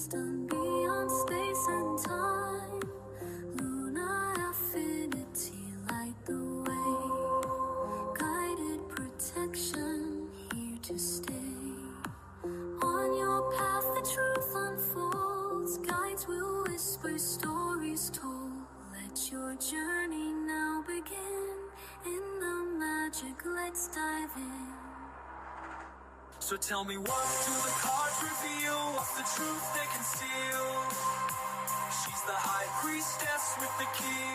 wisdom beyond space and time. Lunar affinity, light the way. Guided protection, here to stay. On your path the truth unfolds. Guides will whisper, stories told. Let your journey now begin. In the magic, let's dive in. So tell me, what do the cards reveal? What's the truth they conceal? She's the high priestess with the key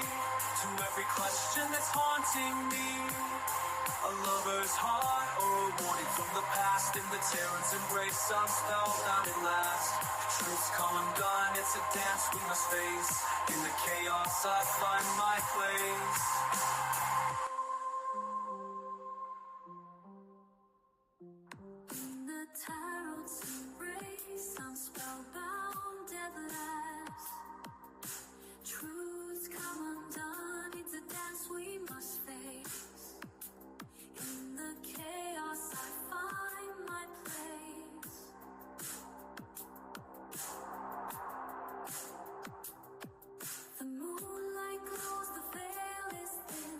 to every question that's haunting me. A lover's heart or a warning from the past. In the terror's embrace, I'm spellbound at last. Truth's come undone, it's a dance we must face. In the chaos I find my place. Tarot's embrace, I'm spellbound at last. Truths come undone, it's a dance we must face. In the chaos I find my place. The moonlight glows, the veil is thin.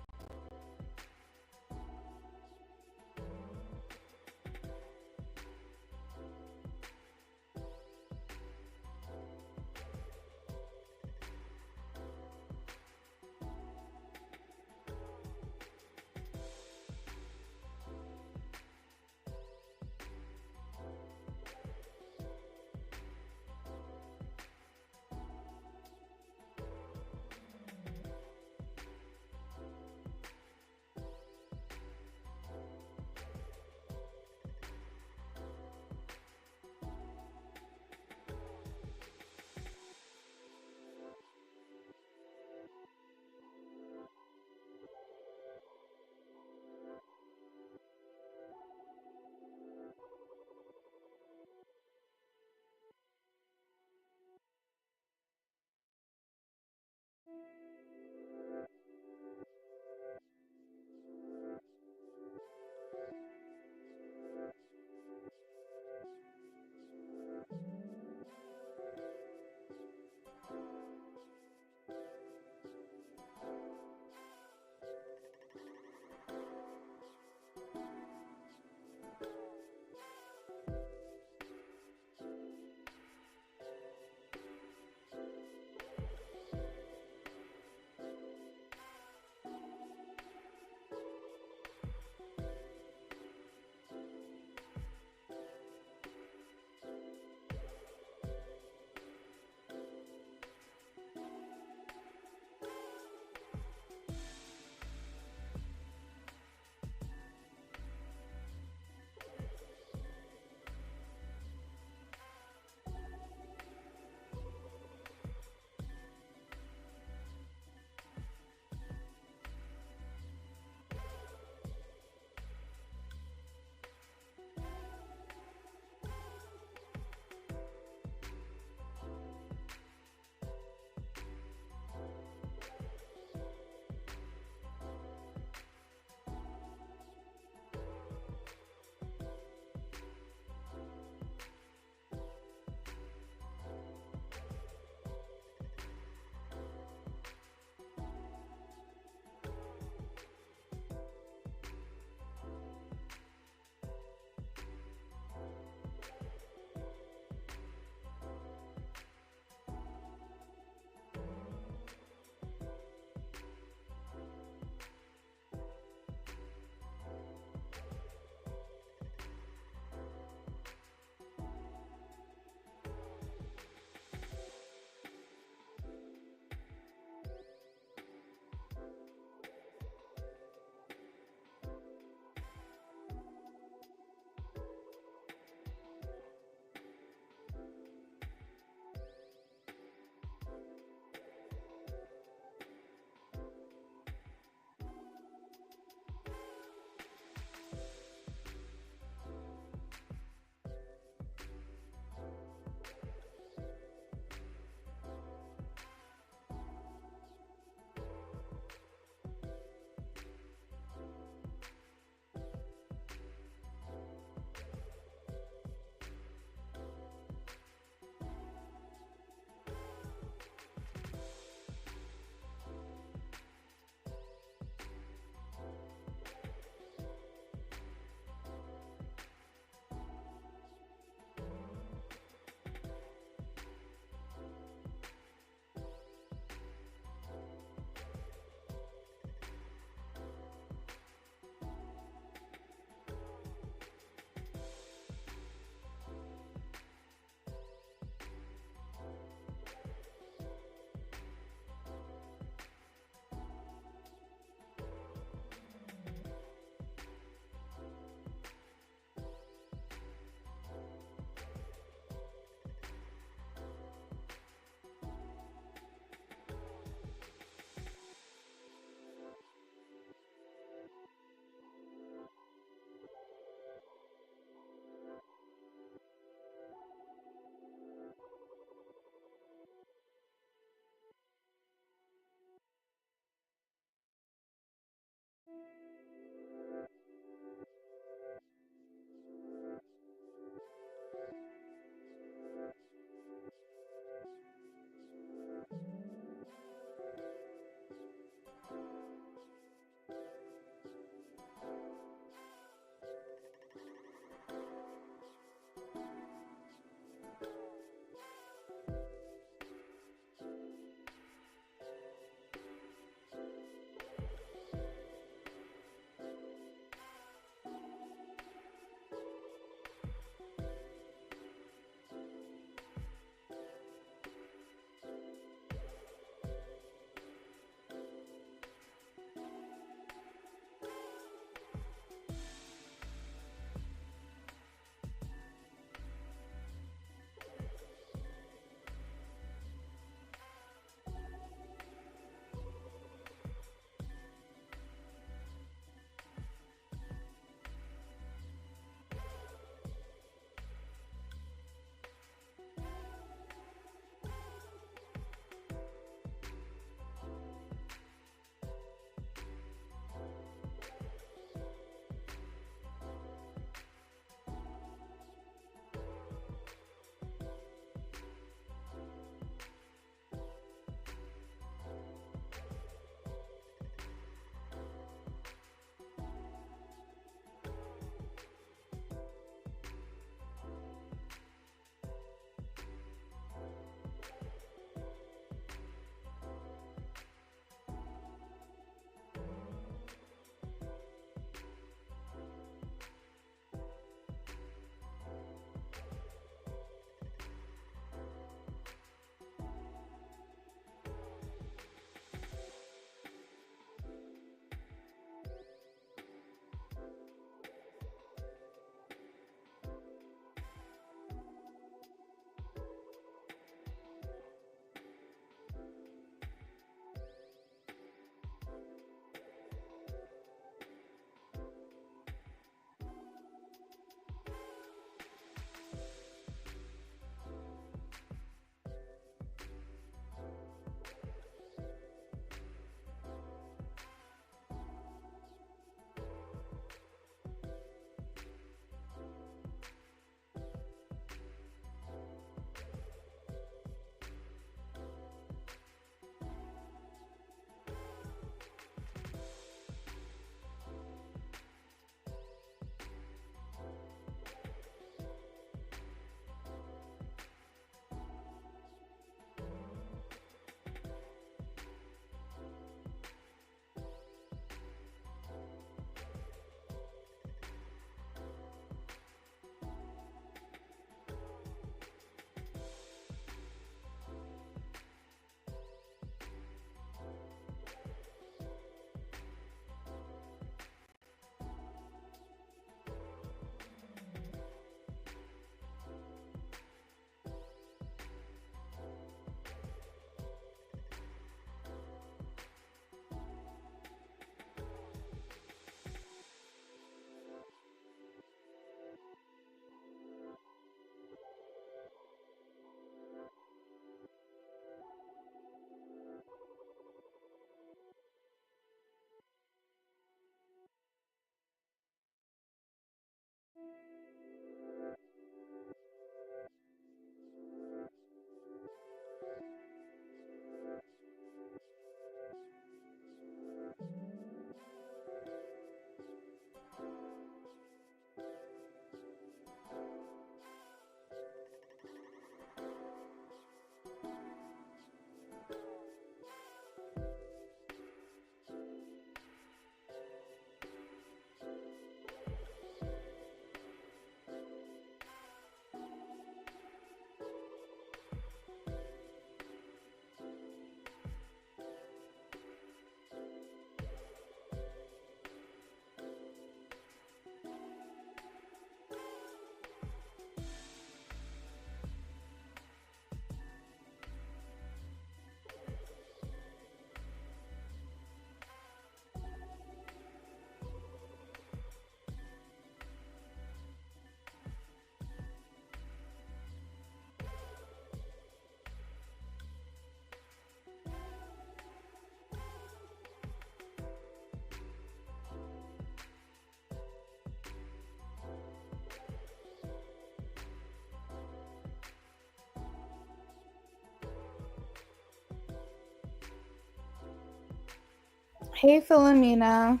Hey, Philomena.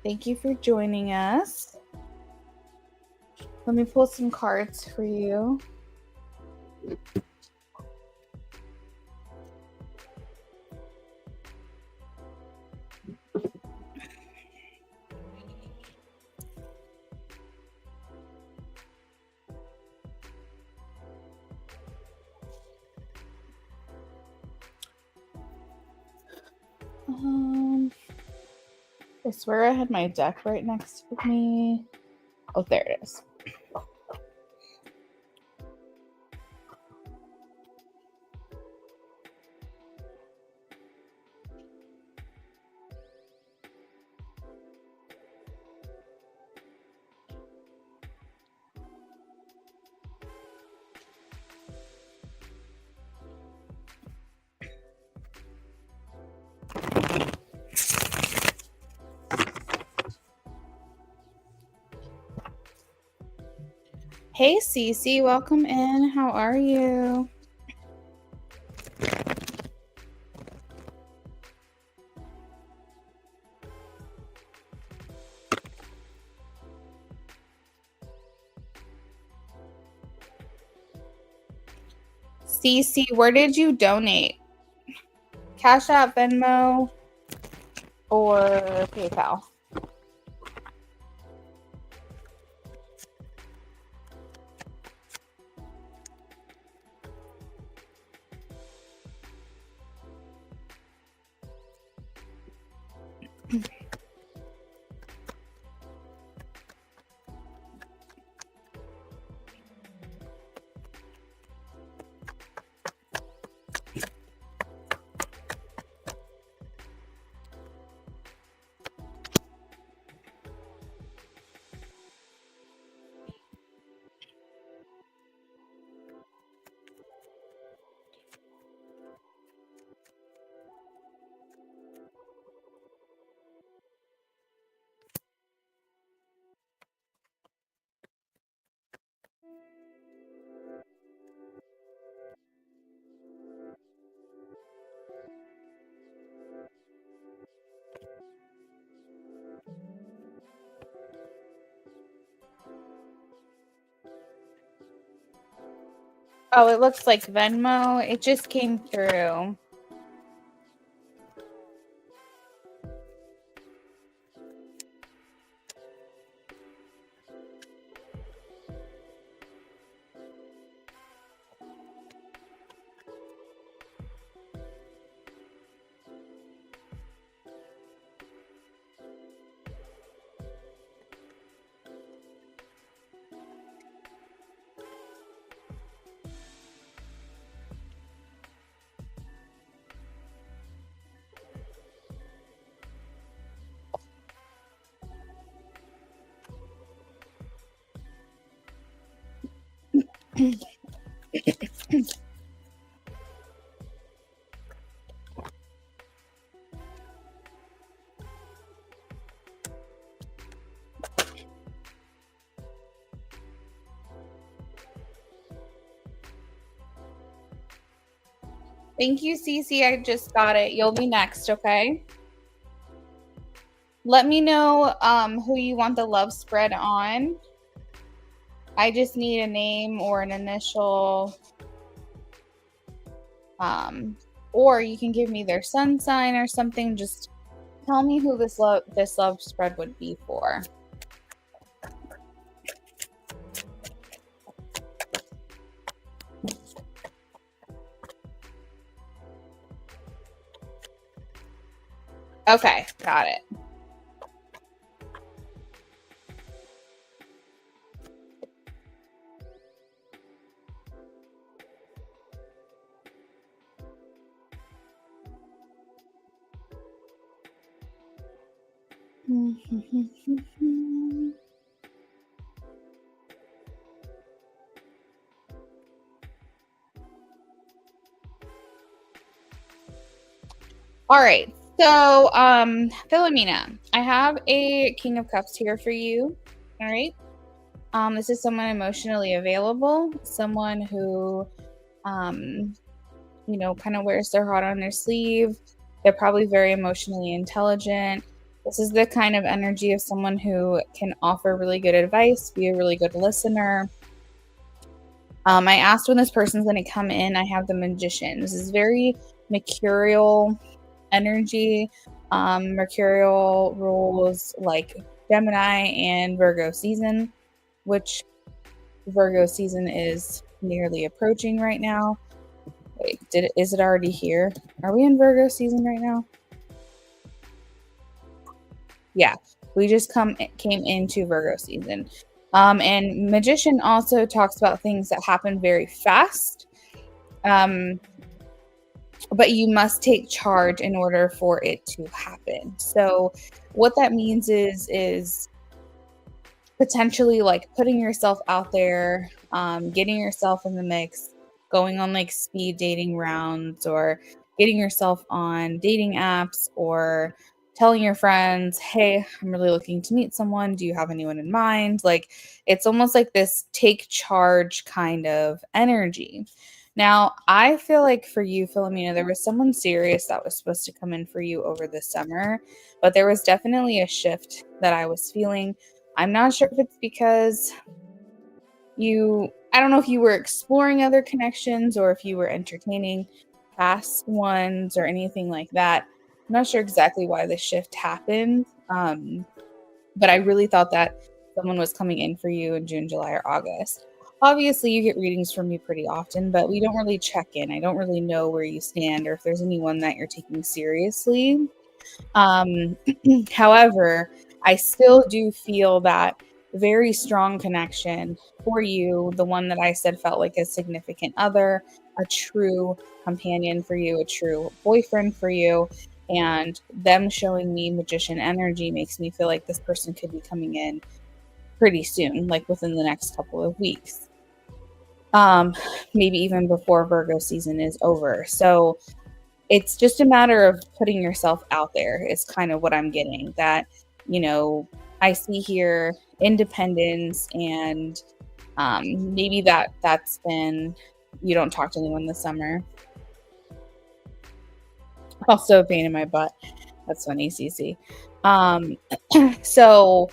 Thank you for joining us. Let me pull some cards for you. I swear I had my deck right next to me. Oh, there it is. Hey, Cece, welcome in. How are you? Cece, where did you donate? Cash App, Venmo, or PayPal? Oh, it looks like Venmo. It just came through. Thank you, Cece. I just got it. You'll be next, okay? Let me know who you want the love spread on. I just need a name or an initial. Or you can give me their sun sign or something. Just tell me who this love spread would be for. Okay, got it. All right. So, Philomena, I have a King of Cups here for you. All right. This is someone emotionally available, someone who, kind of wears their heart on their sleeve, They're probably very emotionally intelligent. This is the kind of energy of someone who can offer really good advice, be a really good listener. I asked when this person's going to come in. I have the Magician. This is very mercurial energy. Mercurial rules like Gemini and Virgo season, which Virgo season is nearly approaching right now. Wait, is it already here? Are we in Virgo season right now? Yeah, we just came into Virgo season. And Magician also talks about things that happen very fast. But you must take charge in order for it to happen. So what that means is potentially like putting yourself out there, getting yourself in the mix, going on like speed dating rounds, or getting yourself on dating apps, or telling your friends, hey, I'm really looking to meet someone. Do you have anyone in mind? Like, it's almost like this take charge kind of energy. Now, I feel like for you, Philomena, there was someone serious that was supposed to come in for you over the summer, but there was definitely a shift that I was feeling. I'm not sure if it's because I don't know if you were exploring other connections or if you were entertaining past ones or anything like that. I'm not sure exactly why the shift happened. But I really thought that someone was coming in for you in June, July, or August. Obviously, you get readings from me pretty often, but we don't really check in. I don't really know where you stand or if there's anyone that you're taking seriously. However, I still do feel that very strong connection for you, the one that I said felt like a significant other, a true companion for you, a true boyfriend for you. And them showing me Magician energy makes me feel like this person could be coming in pretty soon, like within the next couple of weeks. Maybe even before Virgo season is over. So it's just a matter of putting yourself out there is kind of what I'm getting. That, I see here independence, and maybe that's been, you don't talk to anyone this summer. Also a pain in my butt. That's funny, Cece. So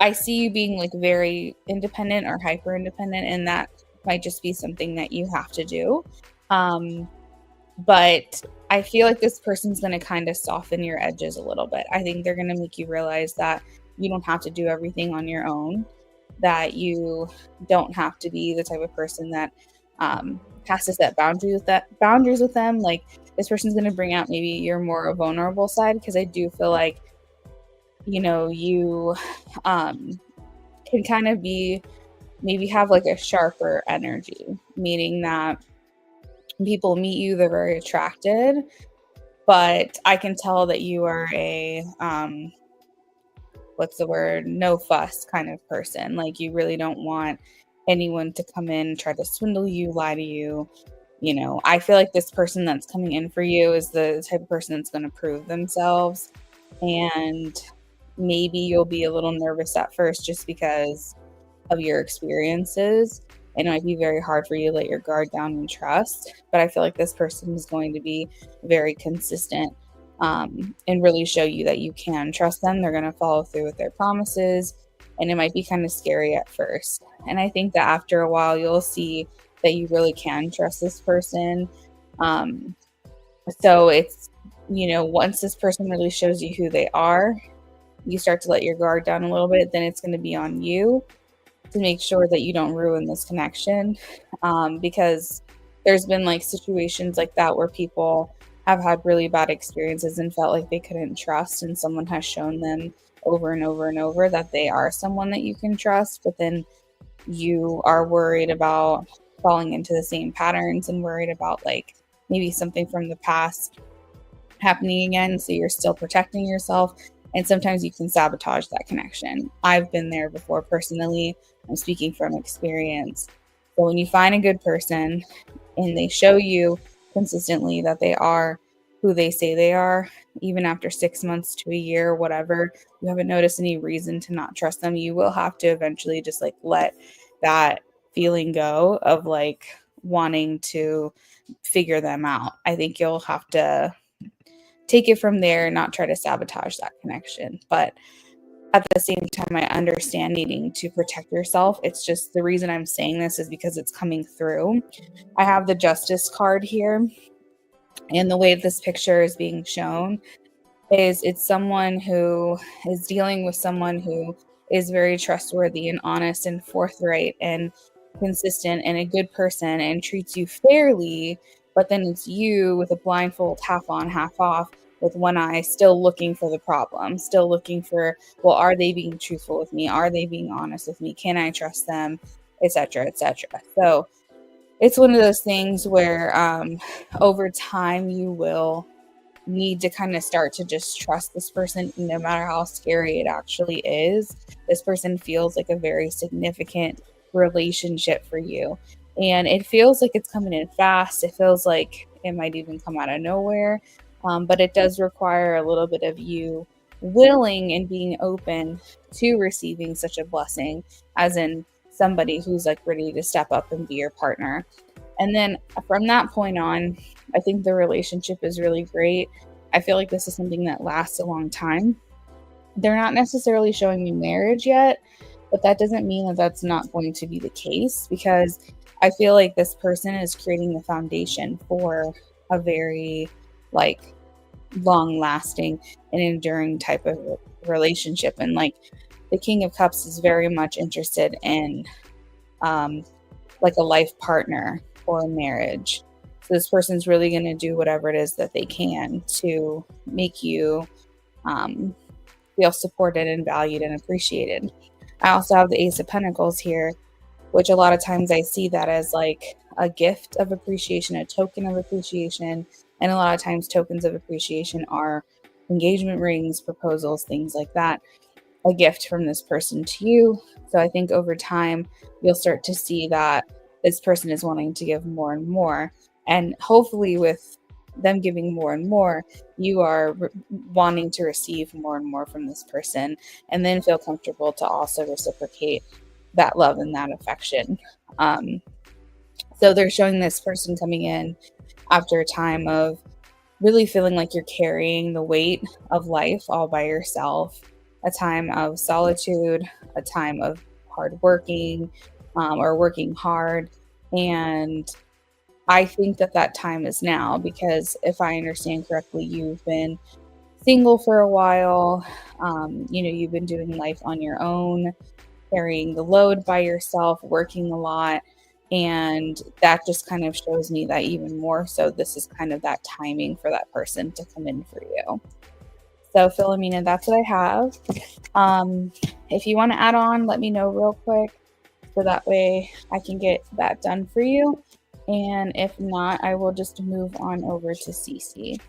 I see you being like very independent or hyper independent, and that might just be something that you have to do. But I feel like this person's going to kind of soften your edges a little bit. I think they're going to make you realize that you don't have to do everything on your own, that you don't have to be the type of person that has to set boundaries with them. Like, this person's going to bring out maybe your more vulnerable side, because I do feel like, you can kind of maybe have like a sharper energy, meaning that people meet you, they're very attracted, but I can tell that you are a no fuss kind of person. Like, you really don't want anyone to come in, try to swindle you, lie to you. I feel like this person that's coming in for you is the type of person that's going to prove themselves, and maybe you'll be a little nervous at first just because of your experiences. And it might be very hard for you to let your guard down and trust, but I feel like this person is going to be very consistent, and really show you that you can trust them. They're going to follow through with their promises, and it might be kind of scary at first. And I think that after a while, you'll see that you really can trust this person. So it's, once this person really shows you who they are, you start to let your guard down a little bit, then it's going to be on you to make sure that you don't ruin this connection, because there's been like situations like that where people have had really bad experiences and felt like they couldn't trust, and someone has shown them over and over and over that they are someone that you can trust, but then you are worried about falling into the same patterns and worried about like maybe something from the past happening again, so you're still protecting yourself. And sometimes you can sabotage that connection. I've been there before personally. I'm speaking from experience. So when you find a good person and they show you consistently that they are who they say they are, even after 6 months to a year, whatever, you haven't noticed any reason to not trust them, you will have to eventually just like let that feeling go of like wanting to figure them out. I think you'll have to take it from there and not try to sabotage that connection. But at the same time, I understand needing to protect yourself. It's just the reason I'm saying this is because it's coming through. I have the Justice card here, and the way this picture is being shown is it's someone who is dealing with someone who is very trustworthy and honest and forthright and consistent and a good person and treats you fairly, but then it's you with a blindfold, half on, half off, with one eye, still looking for the problem, still looking for, well, are they being truthful with me? Are they being honest with me? Can I trust them? Etc. etc. So it's one of those things where over time you will need to kind of start to just trust this person, no matter how scary it actually is. This person feels like a very significant relationship for you. And it feels like it's coming in fast. It feels like it might even come out of nowhere. But it does require a little bit of you willing and being open to receiving such a blessing, as in somebody who's like ready to step up and be your partner. And then from that point on, I think the relationship is really great. I feel like this is something that lasts a long time. They're not necessarily showing me marriage yet, but that doesn't mean that that's not going to be the case, because I feel like this person is creating the foundation for a very like long lasting and enduring type of relationship. And like the King of Cups is very much interested in like a life partner or a marriage. So this person's really going to do whatever it is that they can to make you feel supported and valued and appreciated. I also have the Ace of Pentacles here, which a lot of times I see that as like a gift of appreciation, a token of appreciation. And a lot of times tokens of appreciation are engagement rings, proposals, things like that. A gift from this person to you. So I think over time, you'll start to see that this person is wanting to give more and more. And hopefully with them giving more and more, you are wanting to receive more and more from this person, and then feel comfortable to also reciprocate that love and that affection. So they're showing this person coming in after a time of really feeling like you're carrying the weight of life all by yourself, a time of solitude, a time of hard working or working hard. And I think that that time is now, because if I understand correctly, you've been single for a while. You've been doing life on your own, carrying the load by yourself, working a lot. And that just kind of shows me that even more so, this is kind of that timing for that person to come in for you. So, Philomena, that's what I have. If you want to add on, let me know real quick, so that way I can get that done for you. And if not, I will just move on over to Cece.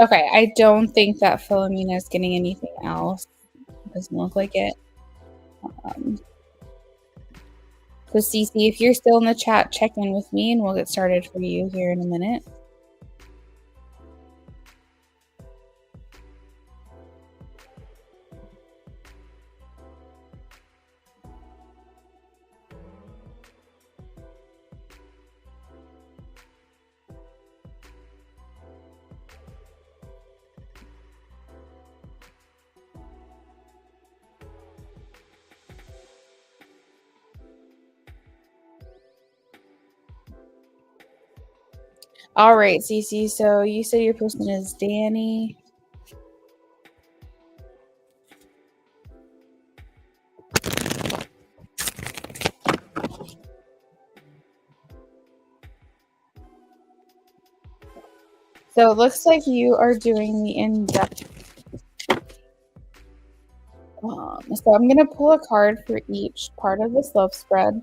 Okay, I don't think that Philomena is getting anything else. It doesn't look like it. So Cece, if you're still in the chat, check in with me and we'll get started for you here in a minute. All right, Cece. So you say your person is Danny. So it looks like you are doing the in-depth. So I'm going to pull a card for each part of this love spread.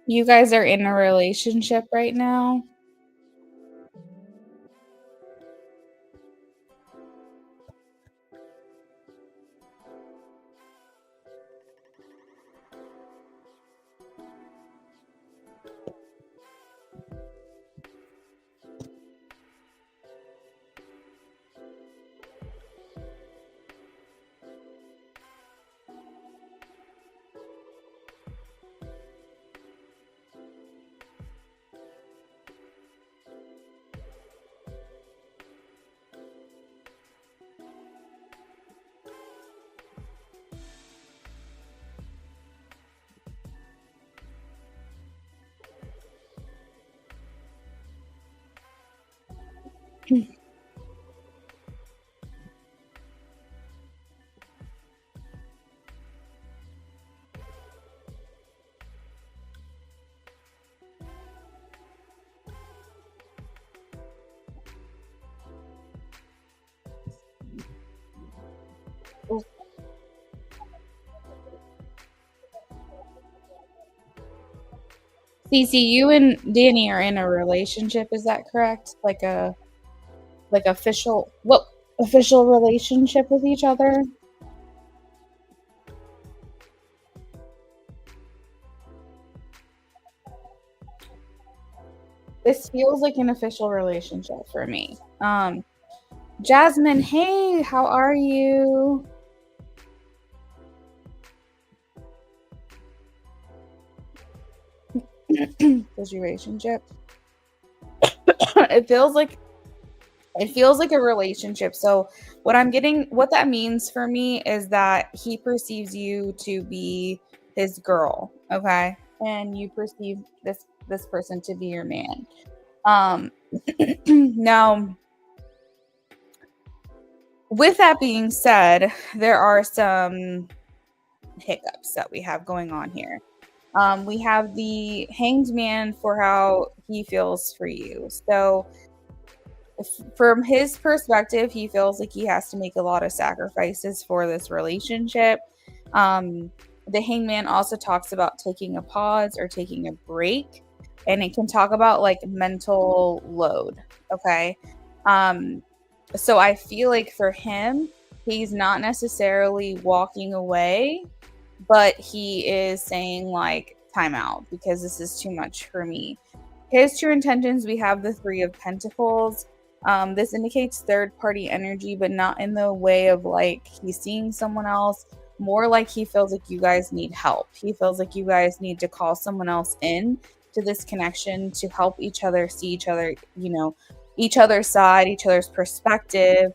You guys are in a relationship right now. Cece, you and Danny are in a relationship, is that correct? Like official relationship with each other? This feels like an official relationship for me. Jasmine, hey, how are you? This relationship. It feels like a relationship. So what that means for me is that he perceives you to be his girl, okay? And you perceive this person to be your man. Now, with that being said, there are some hiccups that we have going on here. We have the hanged man for how he feels for you. So from his perspective, he feels like he has to make a lot of sacrifices for this relationship. The Hangman also talks about taking a pause or taking a break, and it can talk about like mental load. Okay. So I feel like for him, he's not necessarily walking away, but he is saying like time out because this is too much for me. His true intentions, we have the Three of Pentacles. This indicates third party energy, but not in the way of like he's seeing someone else, more like he feels like you guys need help. He feels like you guys need to call someone else in to this connection to help each other see each other, each other's side, each other's perspective.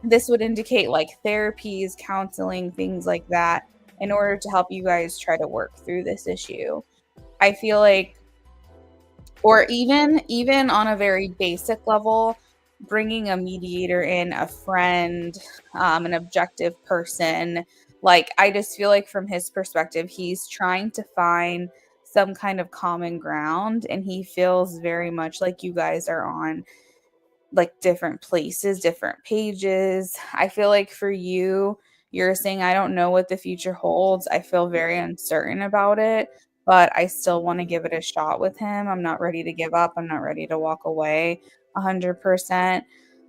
This would indicate like therapies, counseling, things like that, in order to help you guys try to work through this issue. I feel like, or even on a very basic level, bringing a mediator in, a friend, an objective person. Like, I just feel like from his perspective, he's trying to find some kind of common ground, and he feels very much like you guys are on like different places, different pages. I feel like for you, you're saying, I don't know what the future holds. I feel very uncertain about it, but I still want to give it a shot with him. I'm not ready to give up. I'm not ready to walk away 100%.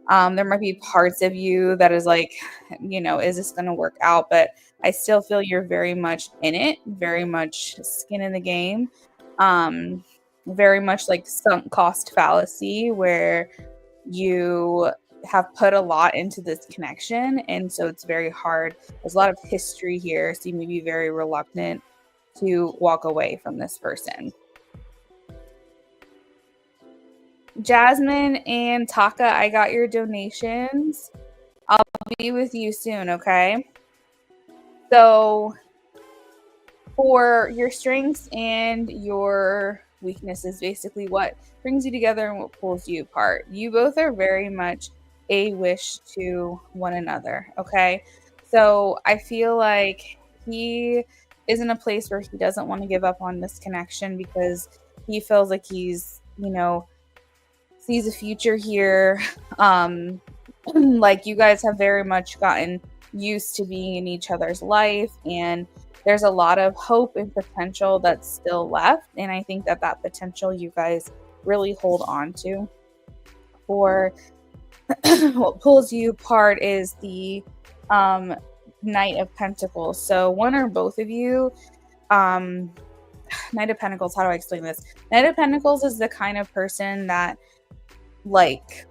There might be parts of you that is like, is this going to work out? But I still feel you're very much in it, very much skin in the game. Very much like sunk cost fallacy, where you have put a lot into this connection, and so it's very hard. There's a lot of history here, so you may be very reluctant to walk away from this person. Jasmine and Taka, I got your donations. I'll be with you soon, okay? So for your strengths and your weaknesses, basically what brings you together and what pulls you apart. You both are very much a wish to one another, okay? So I feel like he is in a place where he doesn't want to give up on this connection because he feels like he's, sees a future here. Like you guys have very much gotten used to being in each other's life, and there's a lot of hope and potential that's still left. And I think that potential you guys really hold on to. For what pulls you apart is the Knight of Pentacles. So one or both of you, Knight of Pentacles, how do I explain this? Knight of Pentacles is the kind of person that like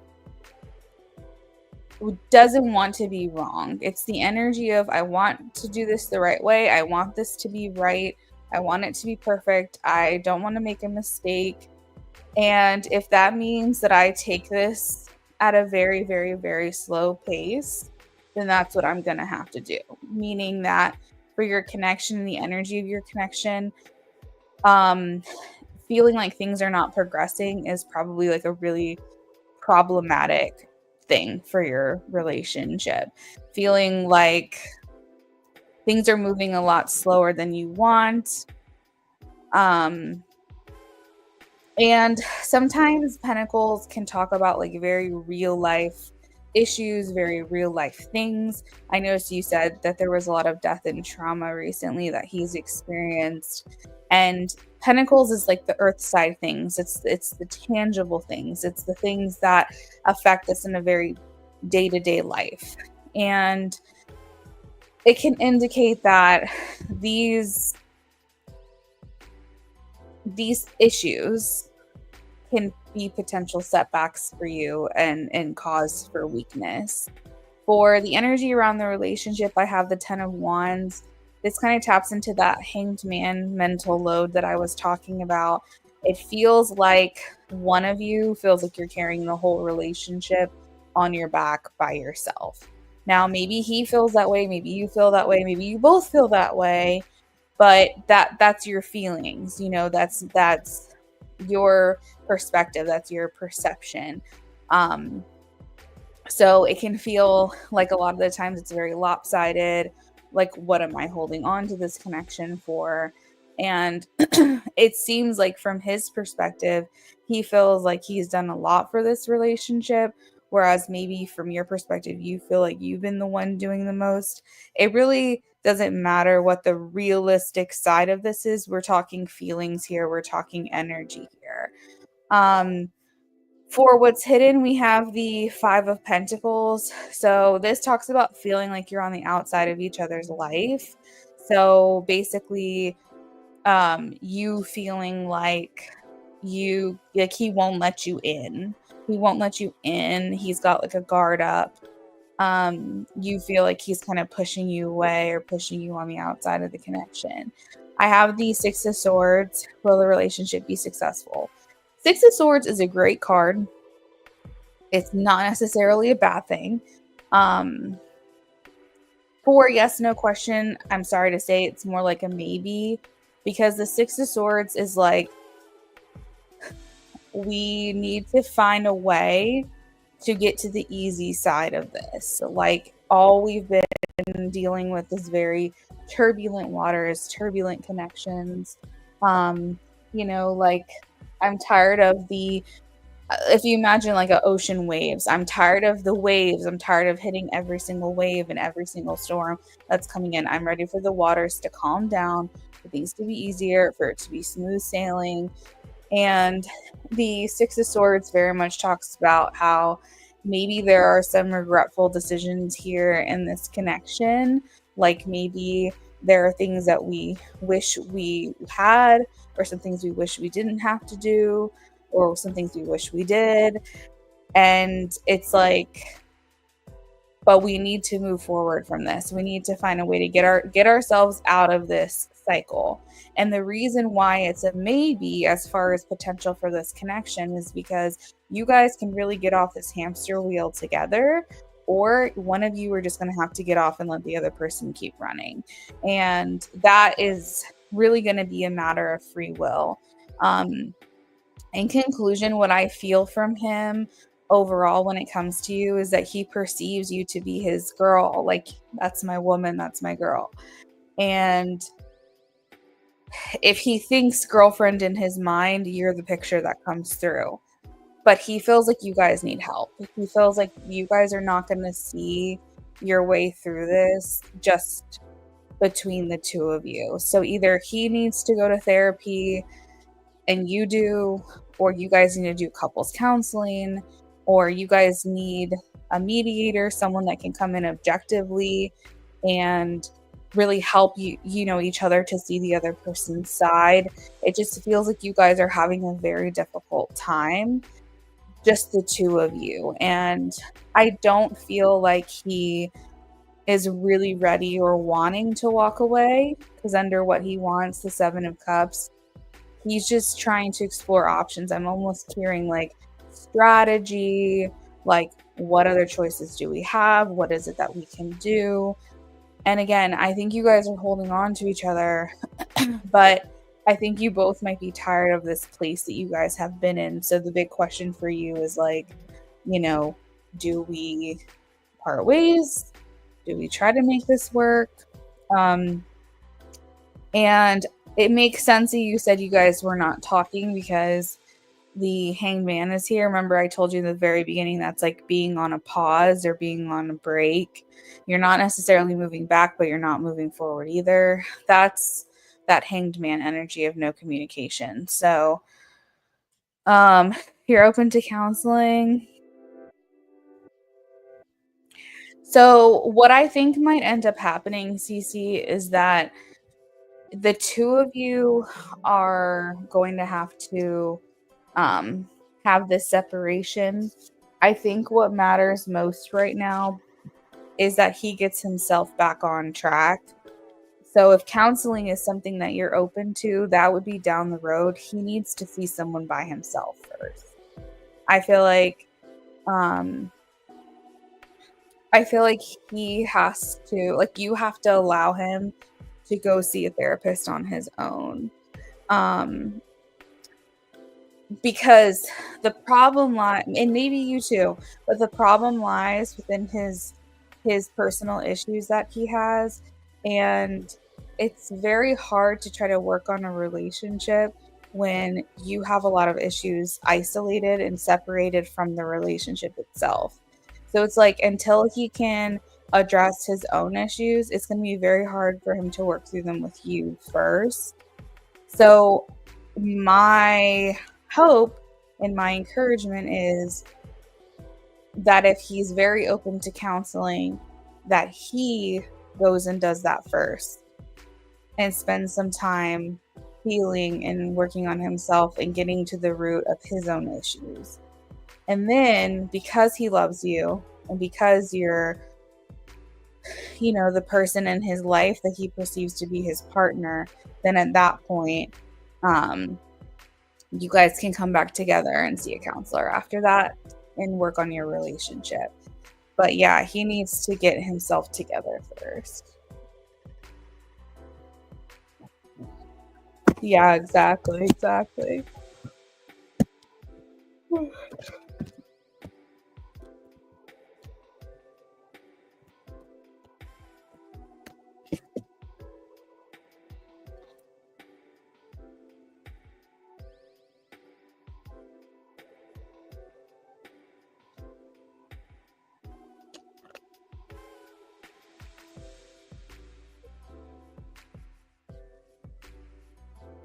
doesn't want to be wrong. It's the energy of, I want to do this the right way. I want this to be right. I want it to be perfect. I don't want to make a mistake. And if that means that I take this at a very, very, very slow pace, then that's what I'm going to have to do. Meaning that for your connection and the energy of your connection, feeling like things are not progressing is probably like a really problematic thing for your relationship. Feeling like things are moving a lot slower than you want. And sometimes Pentacles can talk about like very real life issues, very real life things. I noticed you said that there was a lot of death and trauma recently that he's experienced. And Pentacles is like the earth side things. It's the tangible things. It's the things that affect us in a very day-to-day life. And it can indicate that these issues can be potential setbacks for you and cause for weakness. For the energy around the relationship, I have the 10 of Wands. This kind of taps into that hanged man mental load that I was talking about. It feels like one of you feels like you're carrying the whole relationship on your back by yourself. Now, maybe he feels that way, maybe you feel that way, maybe you both feel that way, but that's your feelings, that's your perspective, that's your perception. So it can feel like a lot of the times it's very lopsided. Like, what am I holding on to this connection for? And it seems like from his perspective, he feels like he's done a lot for this relationship, whereas maybe from your perspective, you feel like you've been the one doing the most. It really doesn't matter what the realistic side of this is. We're talking feelings here, we're talking energy here. For what's hidden, we have the Five of Pentacles. So this talks about feeling like you're on the outside of each other's life. So basically, you feeling like he won't let you in. He won't let you in. He's got like a guard up. You feel like he's kind of pushing you away or pushing you on the outside of the connection. I have the Six of Swords. Will the relationship be successful? Six of Swords is a great card. It's not necessarily a bad thing. For yes, no question, I'm sorry to say it's more like a maybe, because the Six of Swords is like, we need to find a way to get to the easy side of this. Like, all we've been dealing with is very turbulent waters, turbulent connections. Like, I'm tired of if you imagine like an ocean waves, I'm tired of the waves. I'm tired of hitting every single wave and every single storm that's coming in. I'm ready for the waters to calm down, for things to be easier, for it to be smooth sailing. And the Six of Swords very much talks about how maybe there are some regretful decisions here in this connection. Like, maybe there are things that we wish we had, or some things we wish we didn't have to do, or some things we wish we did. And it's like, but we need to move forward from this. We need to find a way to get ourselves out of this cycle. And the reason why it's a maybe as far as potential for this connection is because you guys can really get off this hamster wheel together, or one of you are just going to have to get off and let the other person keep running. And that is really going to be a matter of free will. In conclusion, what I feel from him overall when it comes to you is that he perceives you to be his girl. Like, that's my woman, that's my girl. And if he thinks girlfriend in his mind, you're the picture that comes through. But he feels like you guys need help. He feels like you guys are not going to see your way through this just between the two of you. So either he needs to go to therapy and you do, or you guys need to do couples counseling, or you guys need a mediator, someone that can come in objectively and really help each other to see the other person's side. It just feels like you guys are having a very difficult time, just the two of you. And I don't feel like he is really ready or wanting to walk away, because under what he wants, the Seven of Cups, he's just trying to explore options. I'm almost hearing like strategy, like, what other choices do we have? What is it that we can do? And again, I think you guys are holding on to each other, but I think you both might be tired of this place that you guys have been in. So the big question for you is like, do we part ways? Do we try to make this work? And it makes sense that you said you guys were not talking because the Hanged Man is here. Remember, I told you in the very beginning that's like being on a pause or being on a break. You're not necessarily moving back, but you're not moving forward either. That's that Hanged Man energy of no communication. So you're open to counseling. So what I think might end up happening, Cece, is that the two of you are going to have to have this separation. I think what matters most right now is that he gets himself back on track. So if counseling is something that you're open to, that would be down the road. He needs to see someone by himself first. I feel like he has to, like, you have to allow him to go see a therapist on his own. Because the problem lies, and maybe you too, but the problem lies within his personal issues that he has. And it's very hard to try to work on a relationship when you have a lot of issues isolated and separated from the relationship itself. So it's like until he can address his own issues, it's going to be very hard for him to work through them with you first. So my hope and my encouragement is that if he's very open to counseling, that he goes and does that first and spends some time healing and working on himself and getting to the root of his own issues. And then because he loves you and because you're, the person in his life that he perceives to be his partner, then at that point, you guys can come back together and see a counselor after that and work on your relationship. But yeah, he needs to get himself together first. Yeah, exactly.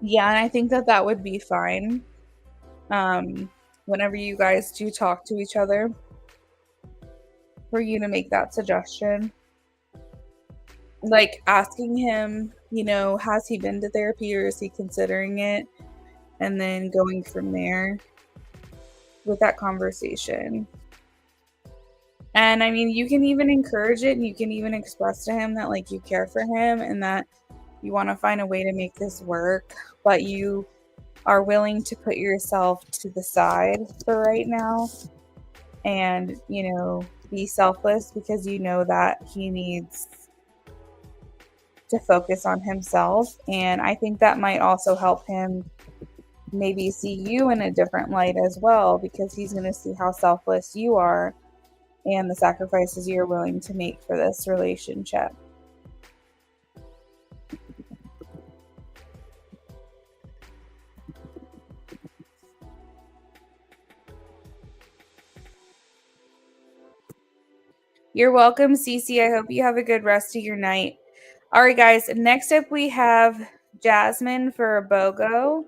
Yeah, and I think that would be fine. Whenever you guys do talk to each other, for you to make that suggestion. Like asking him, has he been to therapy or is he considering it? And then going from there with that conversation. And I mean, you can even encourage it and you can even express to him that like you care for him and that you want to find a way to make this work, but you are willing to put yourself to the side for right now and, be selfless because you know that he needs to focus on himself. And I think that might also help him maybe see you in a different light as well, because he's going to see how selfless you are and the sacrifices you're willing to make for this relationship. You're welcome, Cece. I hope you have a good rest of your night. All right, guys. Next up, we have Jasmine for a BOGO.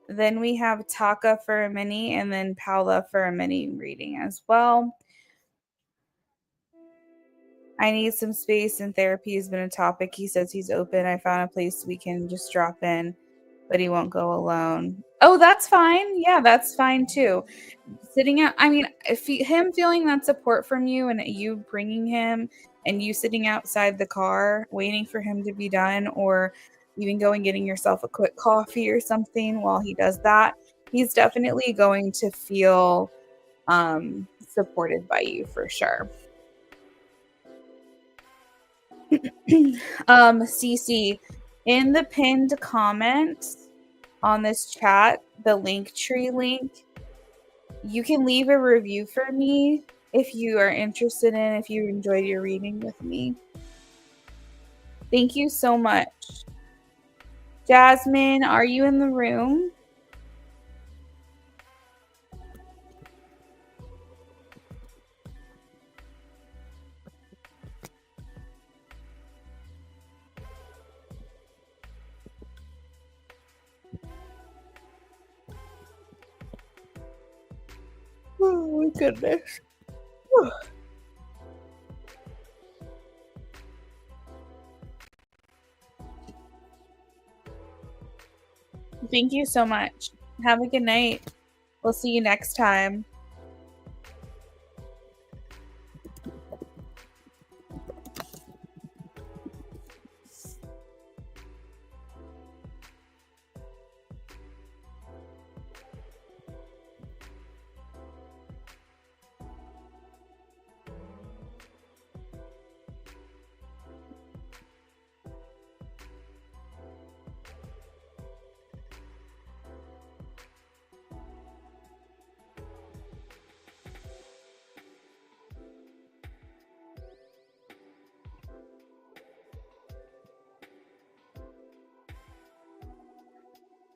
Then we have Taka for a mini, and then Paula for a mini reading as well. I need some space, and therapy has been a topic. He says he's open. I found a place we can just drop in, but he won't go alone. Oh, that's fine. Yeah, that's fine too. Sitting out, I mean, if him feeling that support from you and you bringing him and you sitting outside the car waiting for him to be done, or even going getting yourself a quick coffee or something while he does that, he's definitely going to feel supported by you for sure. CC, in the pinned comments on this chat, the Linktree link, you can leave a review for me if you are interested if you enjoyed your reading with me. Thank you so much. Jasmine, are you in the room? Oh my goodness. Thank you so much. Have a good night. We'll see you next time.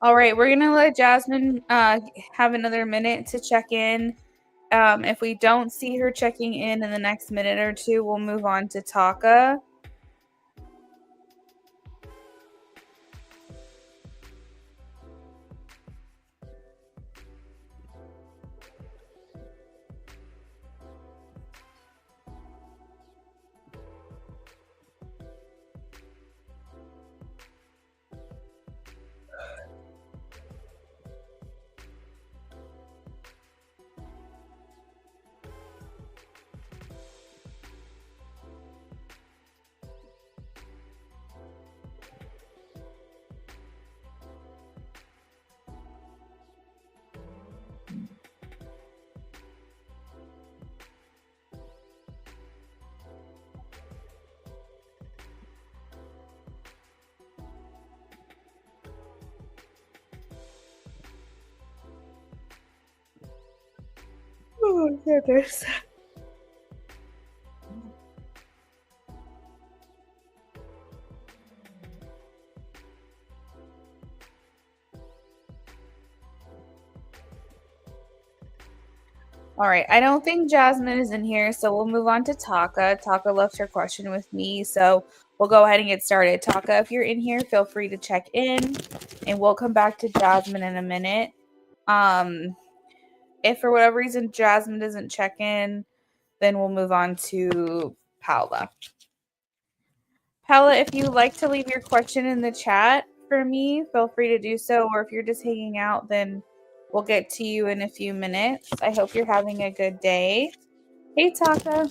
All right, we're going to let Jasmine have another minute to check in If we don't see her checking in the next minute or two, we'll move on to Taka. Oh, goodness. All right, I don't think Jasmine is in here, so we'll move on to Taka. Taka left her question with me, so we'll go ahead and get started. Taka, if you're in here, feel free to check in, and we'll come back to Jasmine in a minute. If for whatever reason Jasmine doesn't check in, then we'll move on to Paula. Paula, if you'd like to leave your question in the chat for me, feel free to do so, or if you're just hanging out, then we'll get to you in a few minutes. I hope you're having a good day. Hey, Taka.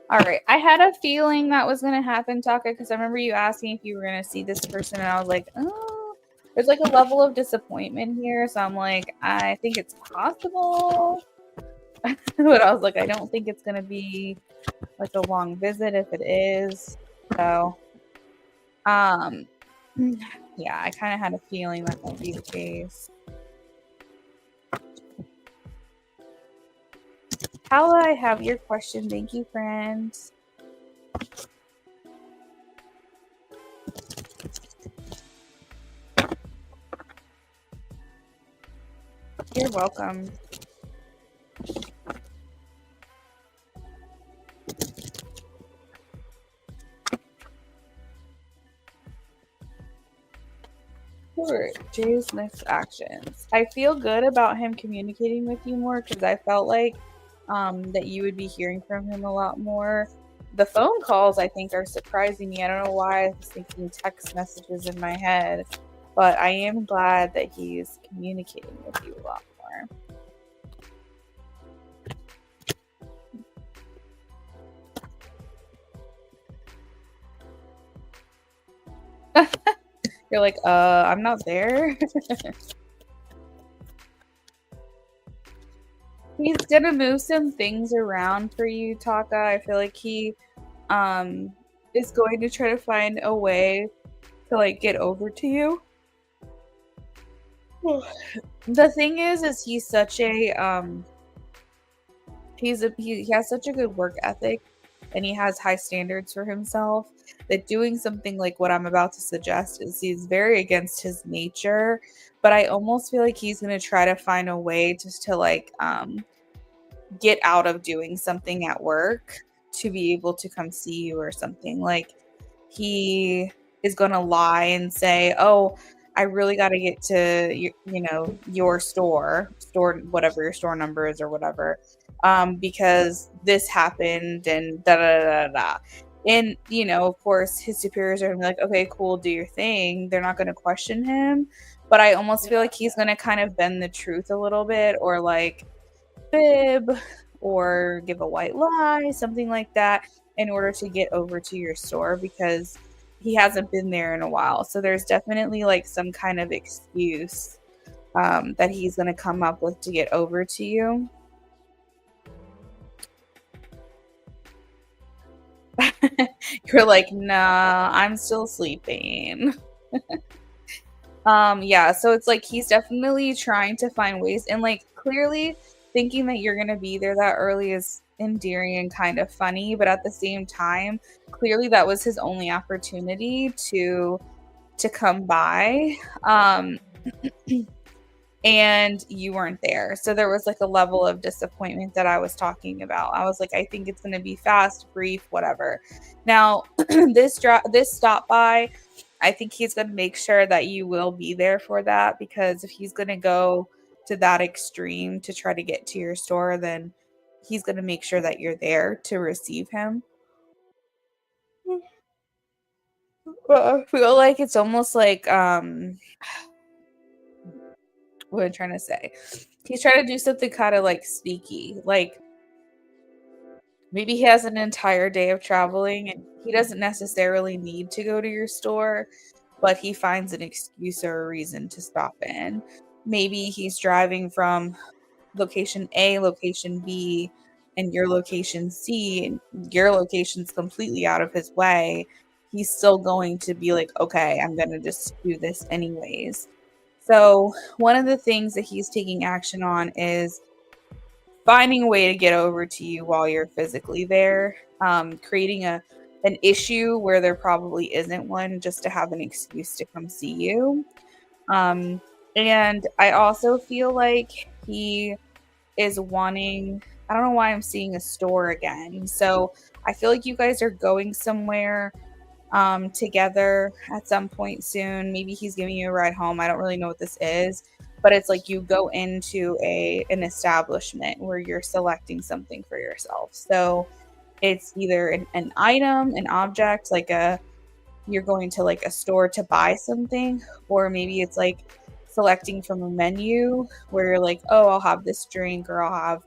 All right. I had a feeling that was going to happen, Taka, because I remember you asking if you were going to see this person, and I was like, oh, there's like a level of disappointment here. So I'm like, I think it's possible. But I was like, I don't think it's going to be like a long visit if it is. So, yeah, I kind of had a feeling that might be the case. Paula, I have your question. Thank you, friends. You're welcome. Sure. Jay's next actions. I feel good about him communicating with you more because I felt like that you would be hearing from him a lot more. The phone calls, I think, are surprising me. I don't know why I was thinking text messages in my head, but I am glad that he's communicating with you a lot more. You're like, I'm not there. He's gonna move some things around for you, Taka. I feel like he is going to try to find a way to like get over to you. The thing is he's such a he has such a good work ethic, and he has high standards for himself, that doing something like what I'm about to suggest is he's very against his nature. But I almost feel like he's going to try to find a way just to like get out of doing something at work to be able to come see you or something. Like he is going to lie and say, oh, I really got to get to your store, whatever your store number is or whatever, because this happened and da da da da. And of course, his superiors are gonna be like, okay, cool, do your thing. They're not gonna question him, but I almost feel like he's gonna kind of bend the truth a little bit, or like fib, or give a white lie, something like that, in order to get over to your store, because he hasn't been there in a while. So there's definitely like some kind of excuse that he's going to come up with to get over to you. You're like, nah, I'm still sleeping. Yeah, so it's like he's definitely trying to find ways, and like clearly thinking that you're going to be there that early is endearing and kind of funny, but at the same time, clearly that was his only opportunity to come by. and you weren't there. So there was like a level of disappointment that I was talking about. I was like, I think it's going to be fast, brief, whatever. Now, this stop by, I think he's going to make sure that you will be there for that, because if he's going to go to that extreme to try to get to your store, then he's going to make sure that you're there to receive him. But I feel like it's almost like what I'm trying to say. He's trying to do something kind of like sneaky. Like maybe he has an entire day of traveling and he doesn't necessarily need to go to your store, but he finds an excuse or a reason to stop in. Maybe he's driving from location A, location B, and your location C, and your location's completely out of his way. He's still going to be like, okay, I'm going to just do this anyways. So, one of the things that he's taking action on is finding a way to get over to you while you're physically there, creating an issue where there probably isn't one, just to have an excuse to come see you. And I also feel like he is wanting, I don't know why I'm seeing a store again. So I feel like you guys are going somewhere together at some point soon. Maybe he's giving you a ride home. I don't really know what this is, but it's like you go into an establishment where you're selecting something for yourself. So it's either an item, an object, like you're going to like a store to buy something, or maybe it's like selecting from a menu where you're like, oh, I'll have this drink, or I'll have,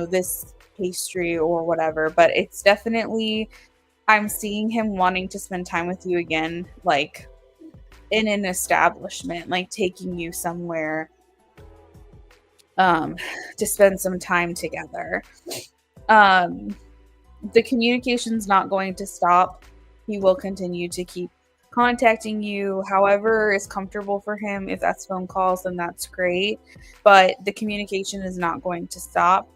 this pastry or whatever. But it's definitely, I'm seeing him wanting to spend time with you again, like in an establishment, like taking you somewhere to spend some time together. The communication's not going to stop. He will continue to keep contacting you however is comfortable for him. If that's phone calls, then that's great. But the communication is not going to stop.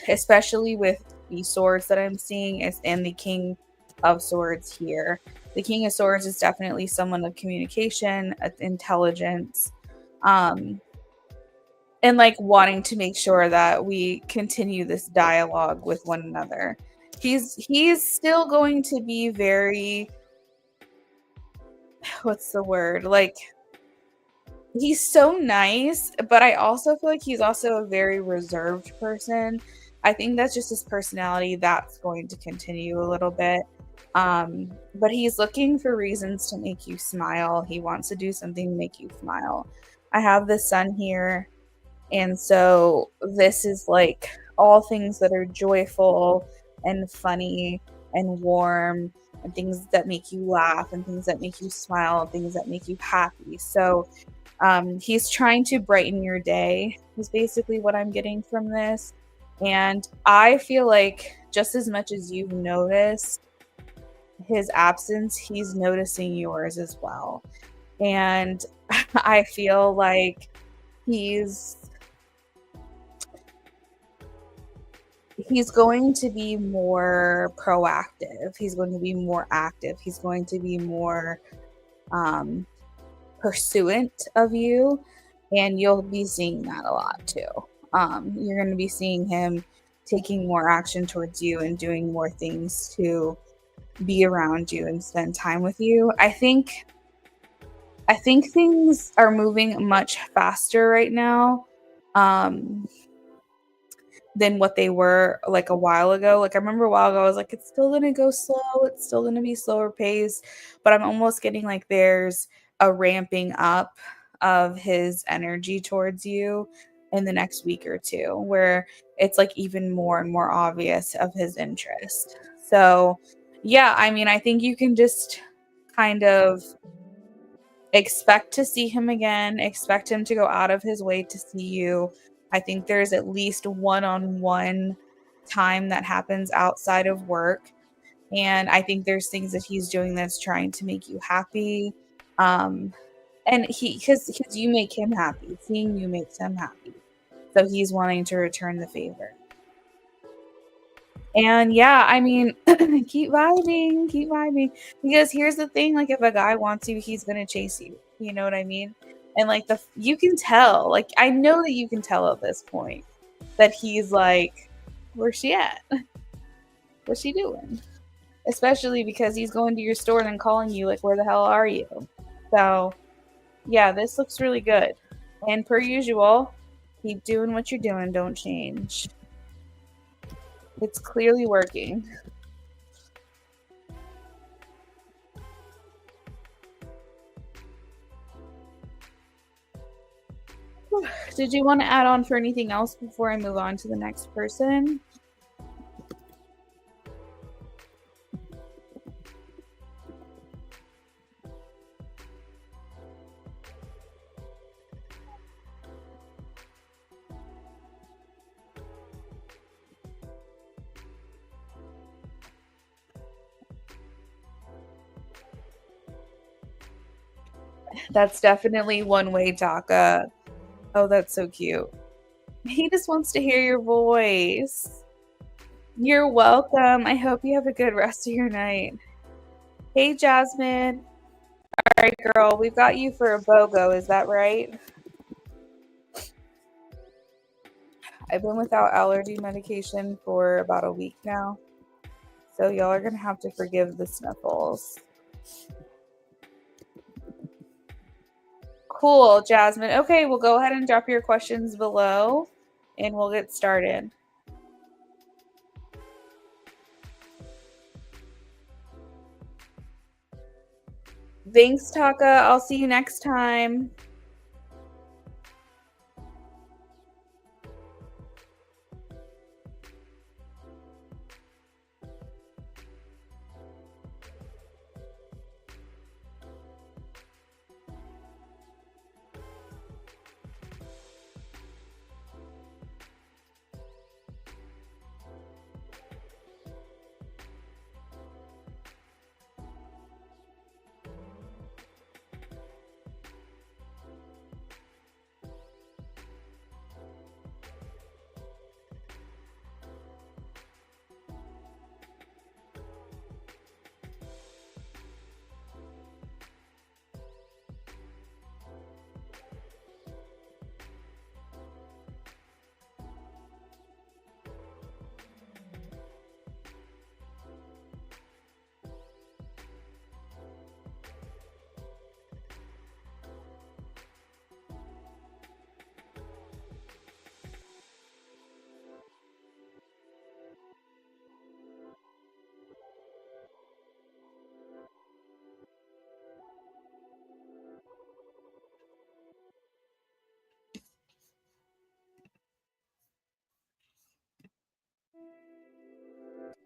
Especially with the swords that I'm seeing and the King of Swords here. The King of Swords is definitely someone of communication, intelligence, and like wanting to make sure that we continue this dialogue with one another. He's still going to be very, what's the word? Like, he's so nice, but I also feel like he's also a very reserved person. I think that's just his personality that's going to continue a little bit. But he's looking for reasons to make you smile. He wants to do something to make you smile. I have the sun here, and so this is like all things that are joyful and funny and warm, and things that make you laugh, and things that make you smile, and things that make you happy. So he's trying to brighten your day, is basically what I'm getting from this. And I feel like just as much as you've noticed his absence, he's noticing yours as well. And I feel like he's going to be more proactive. He's going to be more active. He's going to be more pursuant of you, and you'll be seeing that a lot too. You're going to be seeing him taking more action towards you and doing more things to be around you and spend time with you. I think things are moving much faster right now than what they were like a while ago. Like I remember a while ago, I was like, it's still going to go slow. It's still going to be slower pace, but I'm almost getting like there's a ramping up of his energy towards you in the next week or two, where it's like even more and more obvious of his interest. So yeah, I mean, I think you can just kind of expect to see him again, expect him to go out of his way to see you. I think there's at least one-on-one time that happens outside of work. And I think there's things that he's doing that's trying to make you happy. And because you make him happy, seeing you makes him happy. So he's wanting to return the favor. And yeah, I mean, keep vibing. Because here's the thing, like if a guy wants you, he's gonna chase you. You know what I mean? And like you can tell, like I know that you can tell at this point that he's like, where's she at? What's she doing? Especially because he's going to your store and then calling you like, where the hell are you? So yeah, this looks really good. And per usual, keep doing what you're doing, don't change. It's clearly working. Did you want to add on for anything else before I move on to the next person? That's definitely one way, Taka. Oh, that's so cute. He just wants to hear your voice. You're welcome. I hope you have a good rest of your night. Hey, Jasmine. All right, girl, we've got you for a BOGO. Is that right? I've been without allergy medication for about a week now. So y'all are going to have to forgive the sniffles. Cool, Jasmine. Okay, we'll go ahead and drop your questions below and we'll get started. Thanks, Taka. I'll see you next time.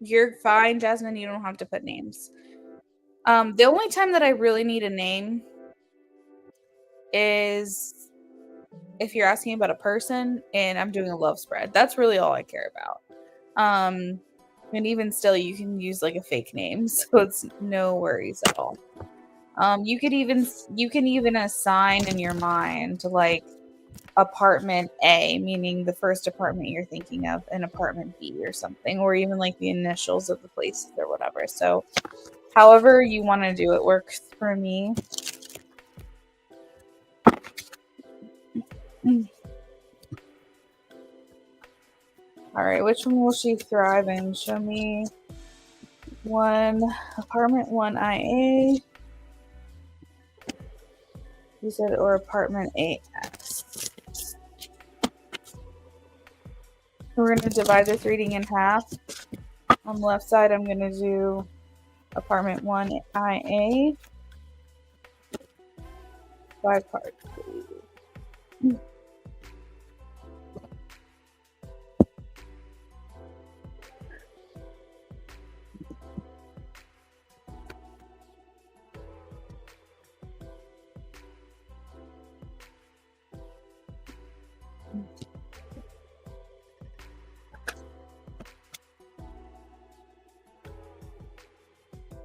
You're fine, Jasmine. You don't have to put names. The only time that I really need a name is if you're asking about a person and I'm doing a love spread. That's really all I care about. And even still, you can use like a fake name, so it's no worries at all. You can even assign in your mind like apartment A, meaning the first apartment you're thinking of, and apartment B or something, or even like the initials of the places or whatever. So however you want to do it works for me. All right, which one will she thrive in? Show me one apartment 1IA. You said, or apartment 8X. We're going to divide this reading in half. On the left side, I'm going to do apartment 1IA. 5 cards, please.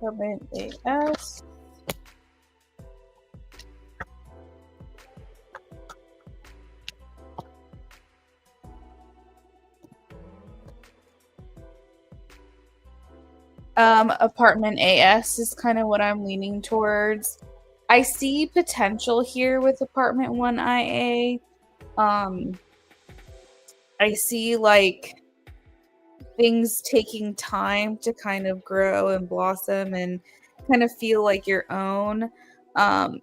Apartment 8S. Apartment AS is kind of what I'm leaning towards. I see potential here with apartment 1IA. I see like things taking time to kind of grow and blossom and kind of feel like your own.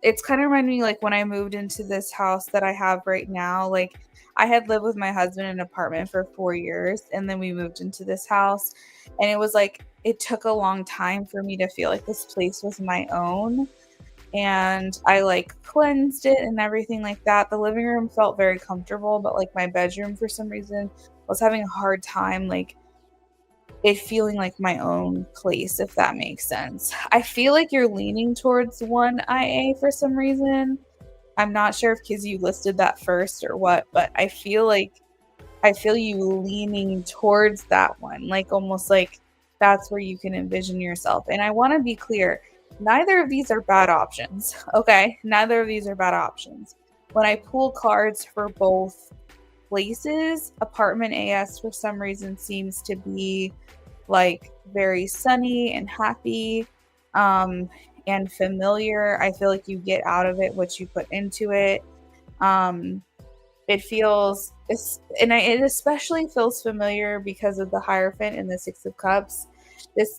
It's kind of reminding me like when I moved into this house that I have right now. Like I had lived with my husband in an apartment for 4 years, and then we moved into this house, and it was like it took a long time for me to feel like this place was my own. And I like cleansed it and everything like that. The living room felt very comfortable, but like my bedroom for some reason was having a hard time like it feeling like my own place, if that makes sense. I feel like you're leaning towards 1IA for some reason. I'm not sure if because you listed that first or what, but I feel you leaning towards that one, like almost like that's where you can envision yourself. And I want to be clear, neither of these are bad options. Okay, neither of these are bad options. When I pull cards for both places, apartment AS for some reason seems to be like very sunny and happy, and familiar. I feel like you get out of it what you put into it. Um, it feels, it especially feels familiar because of the Hierophant and the Six of Cups.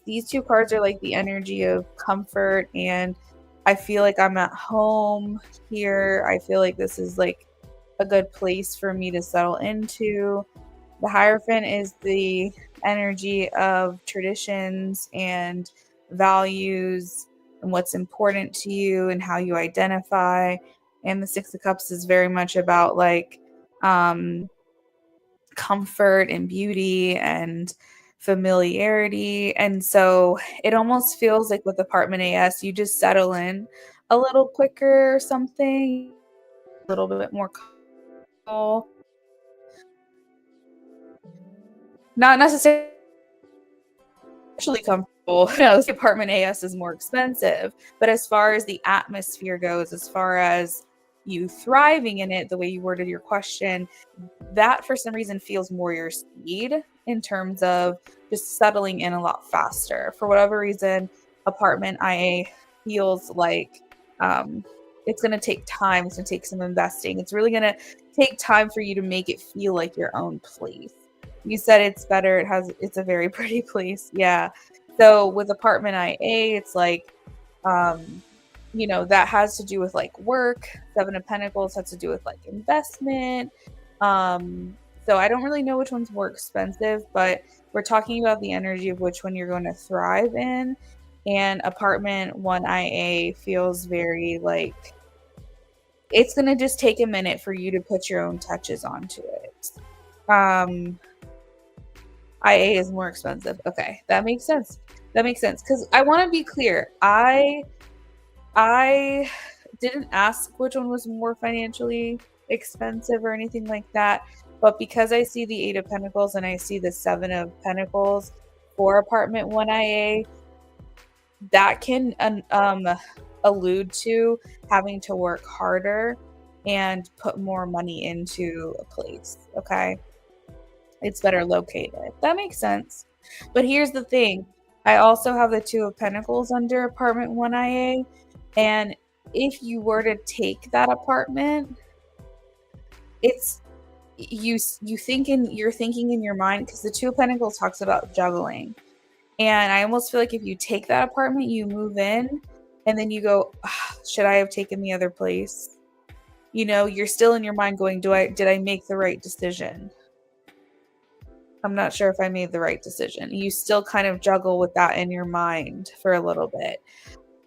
These two cards are like the energy of comfort, and I feel like I'm at home here. I feel like this is like a good place for me to settle into. The Hierophant is the energy of traditions and values and what's important to you and how you identify. And the Six of Cups is very much about like um, comfort and beauty and familiarity. And so it almost feels like with Apartment AS, you just settle in a little quicker or something, a little bit more comfortable. Not necessarily comfortable. The apartment AS is more expensive, but as far as the atmosphere goes, as far as you thriving in it, the way you worded your question, that for some reason feels more your speed in terms of just settling in a lot faster. For whatever reason, apartment IA feels like it's going to take time. It's going to take some investing. It's really going to take time for you to make it feel like your own place. You said it's better. It's a very pretty place. Yeah. So with apartment IA, it's like, that has to do with like work. Seven of Pentacles has to do with like investment. So I don't really know which one's more expensive, but we're talking about the energy of which one you're going to thrive in. And apartment 1IA feels very like it's going to just take a minute for you to put your own touches onto it. IA is more expensive. Okay, that makes sense. That makes sense because I want to be clear. I didn't ask which one was more financially expensive or anything like that, but because I see the Eight of Pentacles and I see the Seven of Pentacles for apartment 1IA, that can allude to having to work harder and put more money into a place. Okay, it's better located. That makes sense. But here's the thing. I also have the Two of Pentacles under apartment 1IA, and if you were to take that apartment, it's you're thinking in your mind, because the Two of Pentacles talks about juggling. And I almost feel like if you take that apartment, you move in and then you go, should I have taken the other place? You're still in your mind going, did I make the right decision? I'm not sure if I made the right decision. You still kind of juggle with that in your mind for a little bit.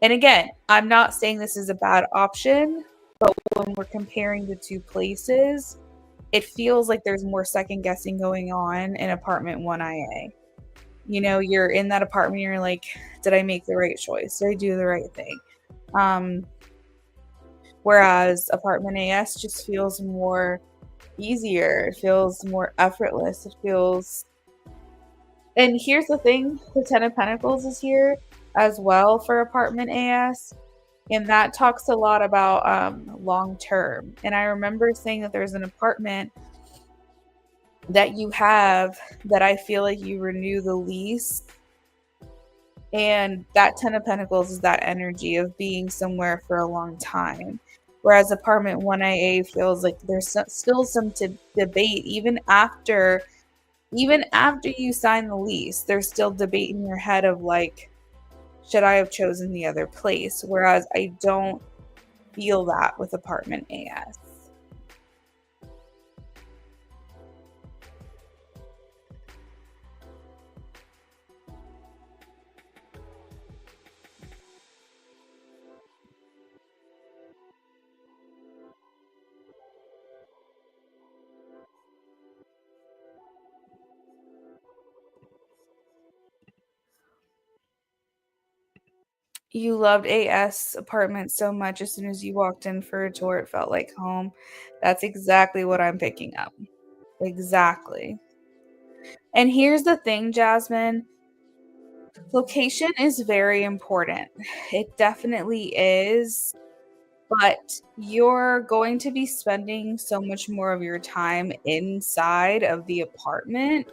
And again, I'm not saying this is a bad option, but when we're comparing the two places, it feels like there's more second guessing going on in apartment 1IA. You're in that apartment, you're like, did I make the right choice? Did I do the right thing? Whereas apartment AS just feels more easier. It feels more effortless. And here's the thing, the Ten of Pentacles is here as well for apartment AS. And that talks a lot about long term. And I remember saying that there's an apartment that you have that I feel like you renew the lease And that 10 of Pentacles is that energy of being somewhere for a long time. Whereas apartment 1AA feels like there's still some debate even after you sign the lease. There's still debate in your head of like, should I have chosen the other place? Whereas I don't feel that with apartment AS. You loved AS apartment so much as soon as you walked in for a tour, it felt like home. That's exactly what I'm picking up. Exactly. And here's the thing, Jasmine. Location is very important. It definitely is. But you're going to be spending so much more of your time inside of the apartment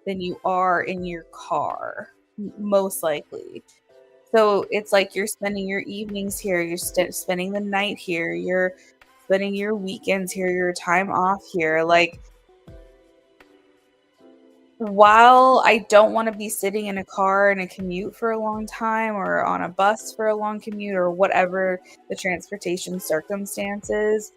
than you are in your car, most likely. So it's like you're spending your evenings here, you're spending the night here, you're spending your weekends here, your time off here. Like, while I don't want to be sitting in a car in a commute for a long time or on a bus for a long commute or whatever the transportation circumstances,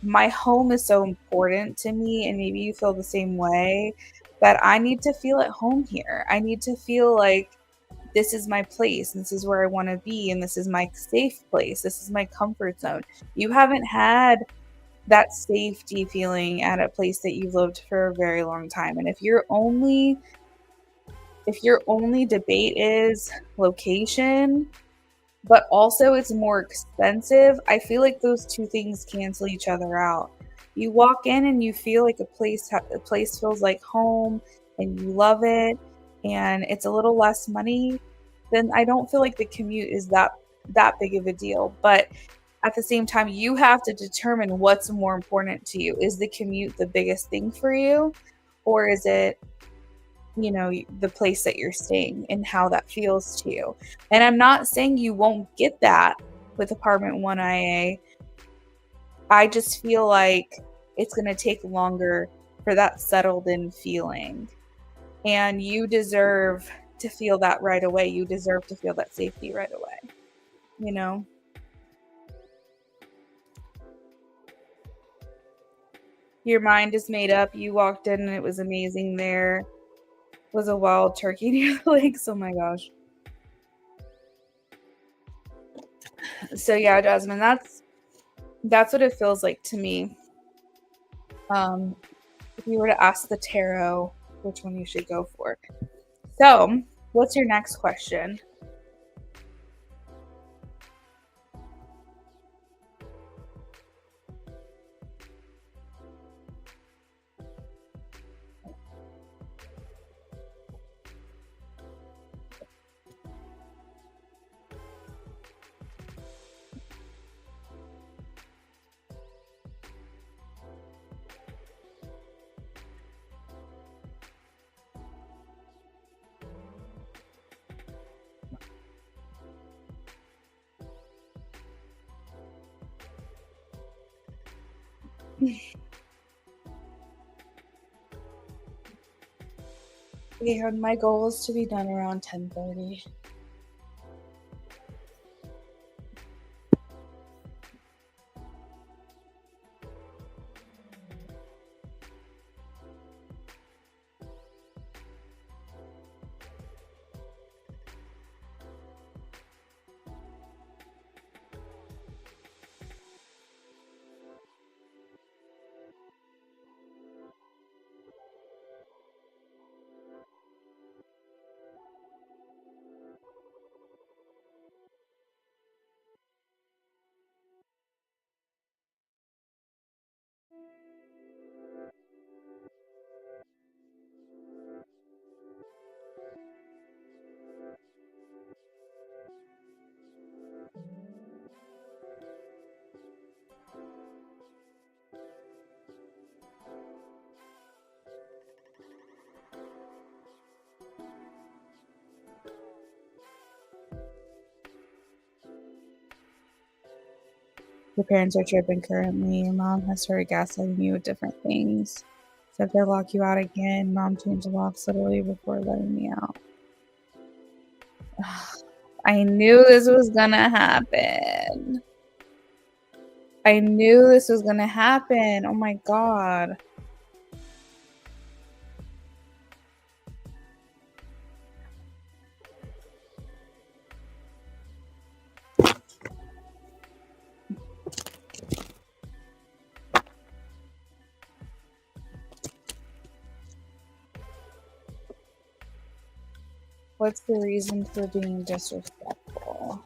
my home is so important to me, and maybe you feel the same way, that I need to feel at home here. I need to feel like this is my place, and this is where I want to be, and this is my safe place. This is my comfort zone. You haven't had that safety feeling at a place that you've lived for a very long time. And if your only debate is location, but also it's more expensive, I feel like those two things cancel each other out. You walk in and you feel like a place feels like home and you love it and it's a little less money, then I don't feel like the commute is that big of a deal. But at the same time, you have to determine what's more important to you. Is the commute the biggest thing for you, or is it, the place that you're staying and how that feels to you? And I'm not saying you won't get that with apartment 1IA. I just feel like it's going to take longer for that settled in feeling. And you deserve to feel that right away. You deserve to feel that safety right away. You know? Your mind is made up. You walked in and it was amazing. There was a wild turkey near the lakes. Oh my gosh. So yeah, Jasmine, that's what it feels like to me. If you were to ask the tarot which one you should go for. So, what's your next question? And my goal is to be done around 10:30. Your parents are tripping currently. Your mom has started gaslighting you with different things. So if they lock you out again, mom changed the locks literally before letting me out. I knew this was gonna happen. I knew this was gonna happen. Oh my God. What's the reason for being disrespectful?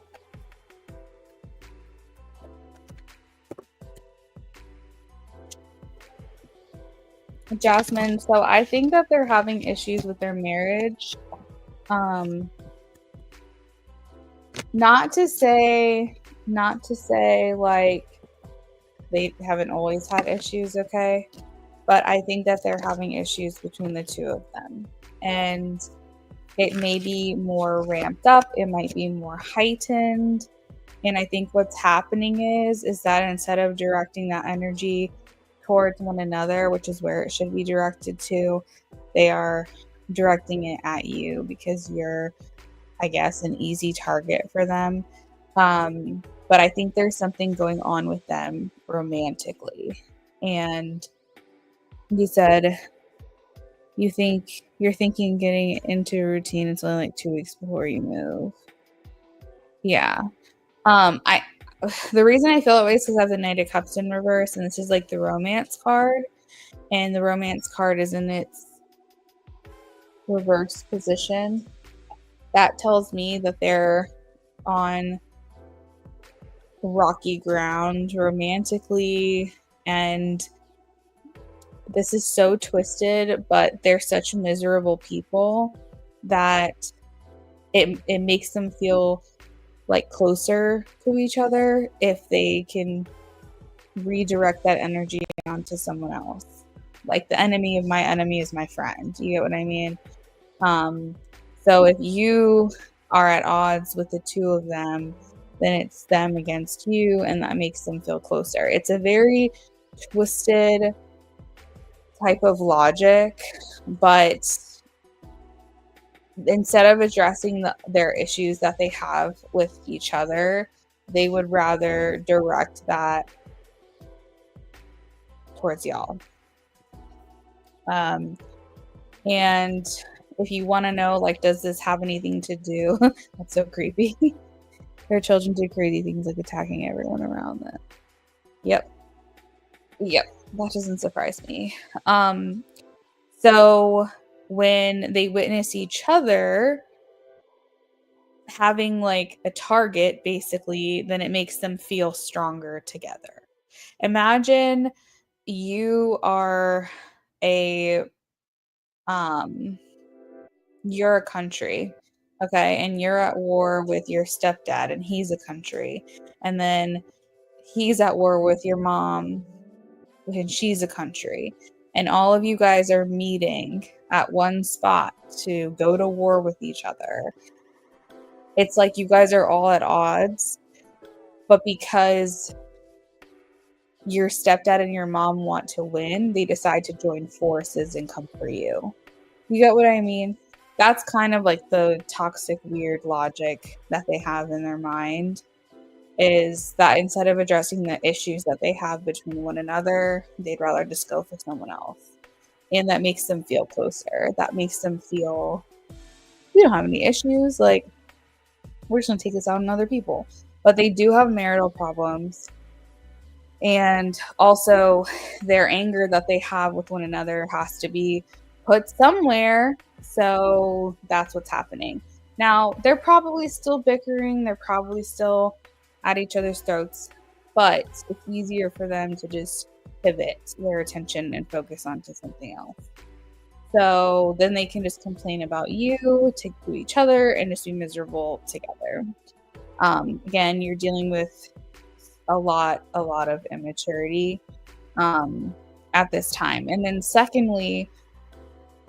Jasmine, so I think that they're having issues with their marriage. Not to say like they haven't always had issues, okay? But I think that they're having issues between the two of them. And it may be more ramped up, it might be more heightened. And I think what's happening is that instead of directing that energy towards one another, which is where it should be directed to, they are directing it at you because you're, I guess, an easy target for them. But I think there's something going on with them romantically. And you said you're thinking getting into a routine. It's only like 2 weeks before you move. Yeah. The reason I feel that way is because I have the Knight of Cups in reverse, and this is like the romance card, and the romance card is in its reverse position. That tells me that they're on rocky ground romantically, and this is so twisted, but they're such miserable people that it makes them feel like closer to each other if they can redirect that energy onto someone else. Like the enemy of my enemy is my friend. You get what I mean? So if you are at odds with the two of them, then it's them against you, and that makes them feel closer. It's a very twisted type of logic, but instead of addressing their issues that they have with each other, they would rather direct that towards y'all. And if you want to know, like, does this have anything to do? That's so creepy. Their children do crazy things like attacking everyone around them. Yep. That doesn't surprise me. So when they witness each other having like a target, basically, then it makes them feel stronger together. Imagine you are you're a country, okay, and you're at war with your stepdad, and he's a country, and then he's at war with your mom, and she's a country, and all of you guys are meeting at one spot to go to war with each other. It's like you guys are all at odds, but because your stepdad and your mom want to win, they decide to join forces and come for you. You get what I mean? That's kind of like the toxic, weird logic that they have in their mind, is that instead of addressing the issues that they have between one another, they'd rather just go for someone else. And that makes them feel closer. That makes them feel, we don't have any issues. Like, we're just going to take this out on other people. But they do have marital problems. And also, their anger that they have with one another has to be put somewhere. So that's what's happening. Now, they're probably still bickering. They're probably still at each other's throats. But it's easier for them to just pivot their attention and focus onto something else. So then they can just complain about you to each other and just be miserable together. Again, you're dealing with a lot of immaturity at this time. And then secondly,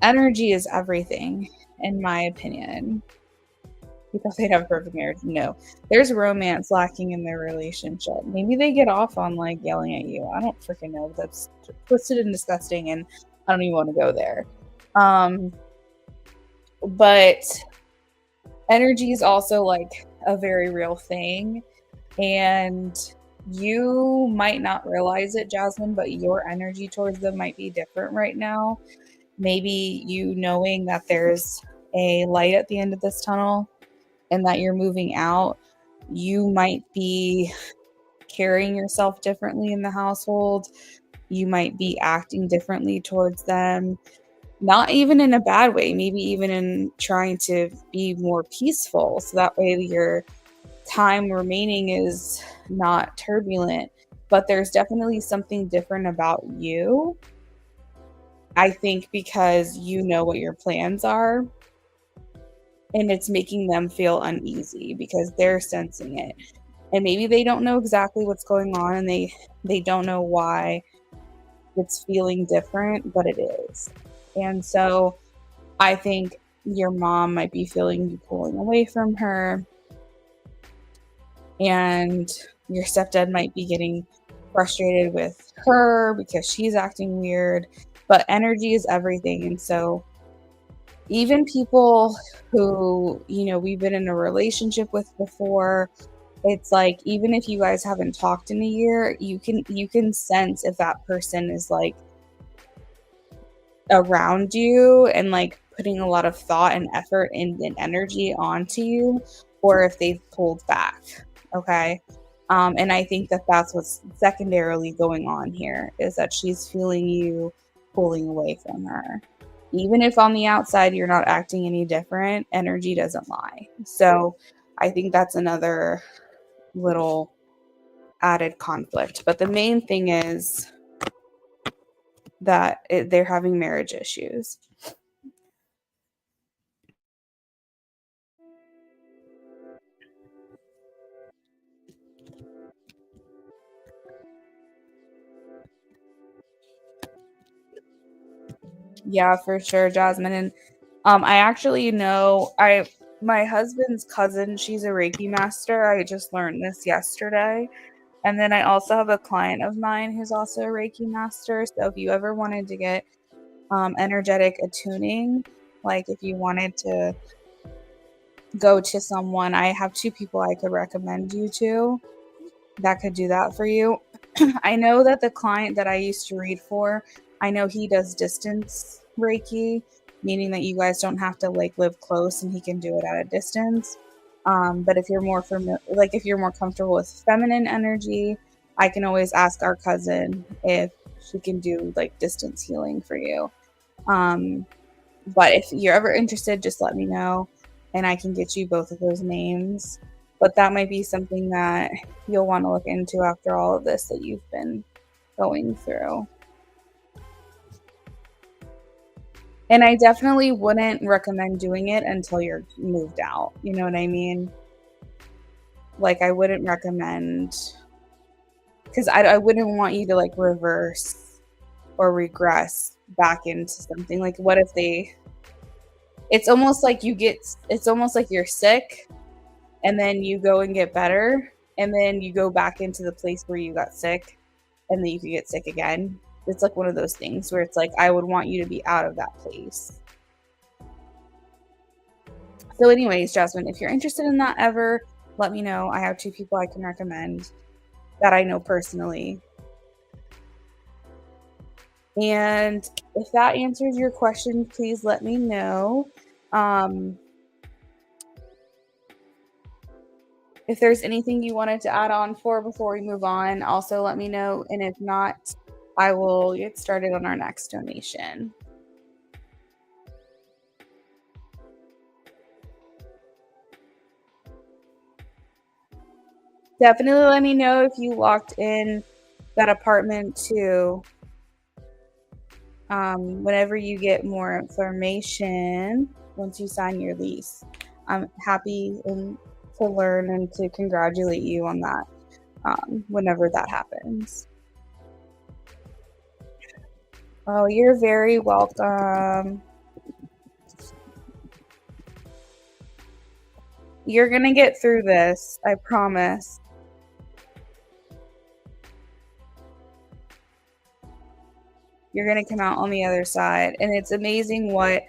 energy is everything, in my opinion. You thought they'd have a perfect marriage. No. There's romance lacking in their relationship. Maybe they get off on like yelling at you. I don't freaking know. That's twisted and disgusting, and I don't even want to go there. But energy is also like a very real thing, and you might not realize it, Jasmine, but your energy towards them might be different right now. Maybe you knowing that there's a light at the end of this tunnel and that you're moving out, you might be carrying yourself differently in the household. You might be acting differently towards them, not even in a bad way, maybe even in trying to be more peaceful. So that way your time remaining is not turbulent. But there's definitely something different about you. I think because you know what your plans are, and it's making them feel uneasy because they're sensing it. And maybe they don't know exactly what's going on, and they don't know why it's feeling different, but it is. And so I think your mom might be feeling you pulling away from her, and your stepdad might be getting frustrated with her because she's acting weird. But energy is everything. And so even people who, we've been in a relationship with before, it's like, even if you guys haven't talked in a year, you can sense if that person is like around you and like putting a lot of thought and effort and energy onto you, or if they've pulled back. Okay. And I think that that's what's secondarily going on here, is that she's feeling you pulling away from her. Even if on the outside you're not acting any different, energy doesn't lie. So I think that's another little added conflict. But the main thing is that they're having marriage issues. Yeah, for sure, Jasmine. And I actually know my husband's cousin, she's a Reiki master. I just learned this yesterday. And then I also have a client of mine who's also a Reiki master. So if you ever wanted to get energetic attuning, like if you wanted to go to someone, I have 2 people I could recommend you to that could do that for you. I know that the client that I used to read for, I know he does distance Reiki, meaning that you guys don't have to like live close, and he can do it at a distance. But if you're more familiar, like if you're more comfortable with feminine energy, I can always ask our cousin if she can do like distance healing for you. But if you're ever interested, just let me know and I can get you both of those names. But that might be something that you'll want to look into after all of this that you've been going through. And I definitely wouldn't recommend doing it until you're moved out. You know what I mean? Like, I wouldn't recommend, because I wouldn't want you to like reverse or regress back into something. Like, what if it's almost like it's almost like you're sick and then you go and get better and then you go back into the place where you got sick and then you could get sick again. It's like one of those things where it's like, I would want you to be out of that place. So anyways, Jasmine, if you're interested in that ever, let me know. I have 2 people I can recommend that I know personally. And if that answers your question, please let me know. If there's anything you wanted to add on for before we move on, also let me know. And if not, I will get started on our next donation. Definitely let me know if you locked in that apartment too. Whenever you get more information, once you sign your lease, I'm happy to learn and to congratulate you on that whenever that happens. Oh, you're very welcome. You're going to get through this. I promise. You're going to come out on the other side. And it's amazing what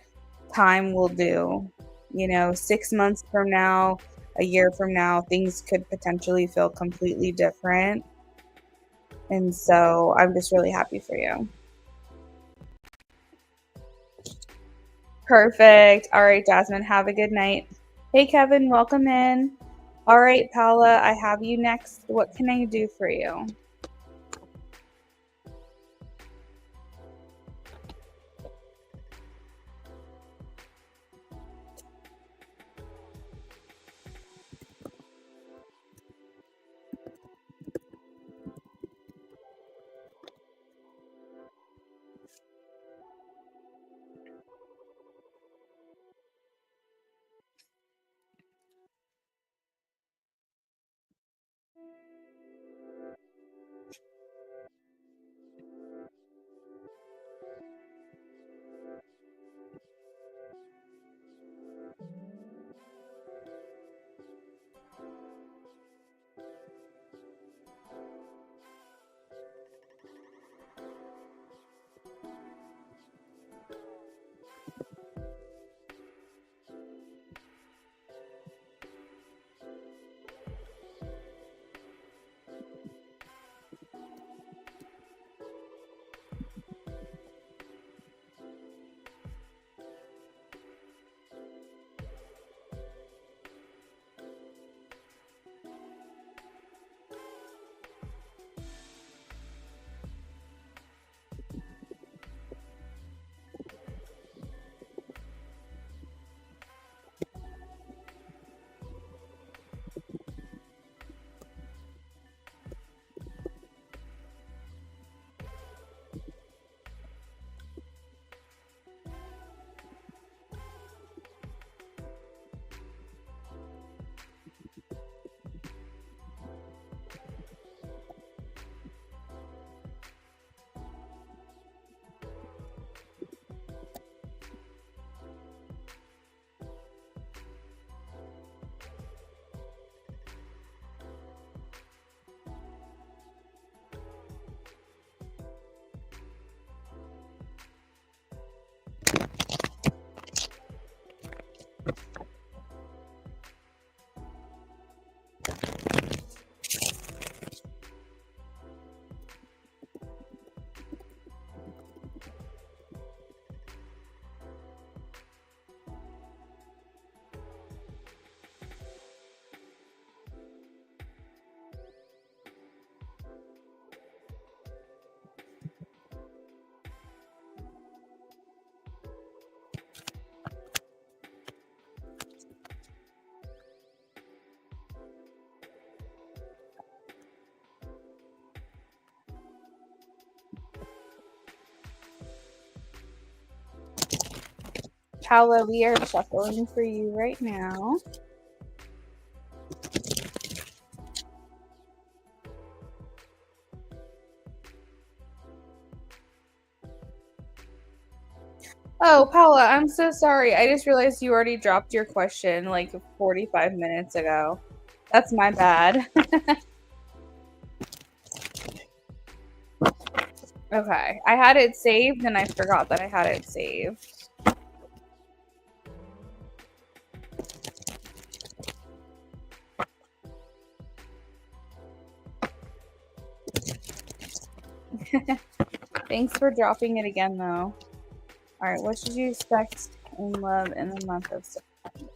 time will do. 6 months from now, a year from now, things could potentially feel completely different. And so I'm just really happy for you. Perfect. All right, Jasmine, have a good night. Hey, Kevin, welcome in. All right, Paula, I have you next. What can I do for you? Paula, we are shuffling for you right now. Oh, Paula, I'm so sorry. I just realized you already dropped your question like 45 minutes ago. That's my bad. Okay. I had it saved and I forgot that I had it saved. Thanks for dropping it again, though. All right, what should you expect in love in the month of September?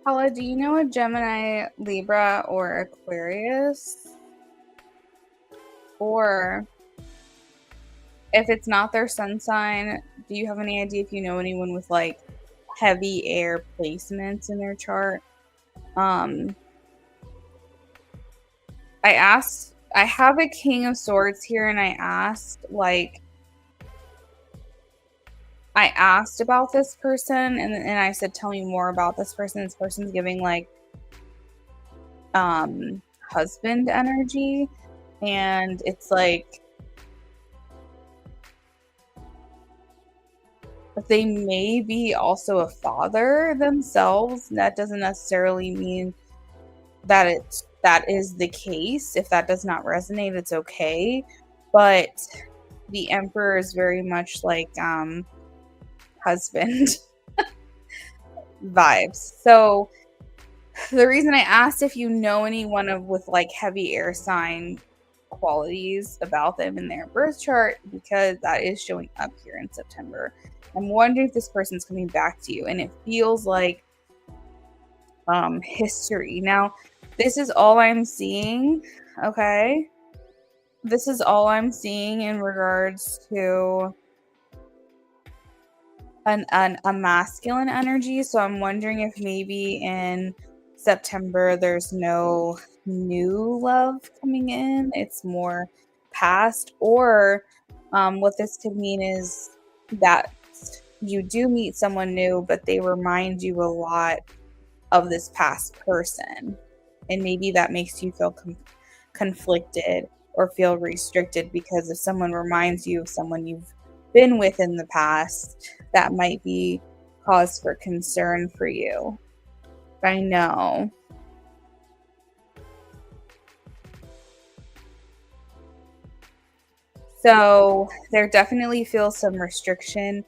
Paula, do you know a Gemini, Libra, or Aquarius? Or if it's not their sun sign, do you have any idea if you know anyone with like heavy air placements in their chart? I have a King of Swords here, and I asked about this person, and I said, tell me more about this person. This person's giving like husband energy, and it's like they may be also a father themselves. That doesn't necessarily mean that is the case. If that does not resonate, it's okay. But the Emperor is very much like husband vibes. So the reason I asked if you know anyone with like heavy air sign qualities about them in their birth chart, because that is showing up here in September. I'm wondering if this person's coming back to you, and it feels like history. Now, this is all I'm seeing, okay? This is all I'm seeing in regards to a masculine energy. So I'm wondering if maybe in September there's no new love coming in. It's more past. Or what this could mean is that you do meet someone new, but they remind you a lot of this past person. And maybe that makes you feel conflicted or feel restricted, because if someone reminds you of someone you've been with in the past, that might be cause for concern for you. I know. So there definitely feels some restriction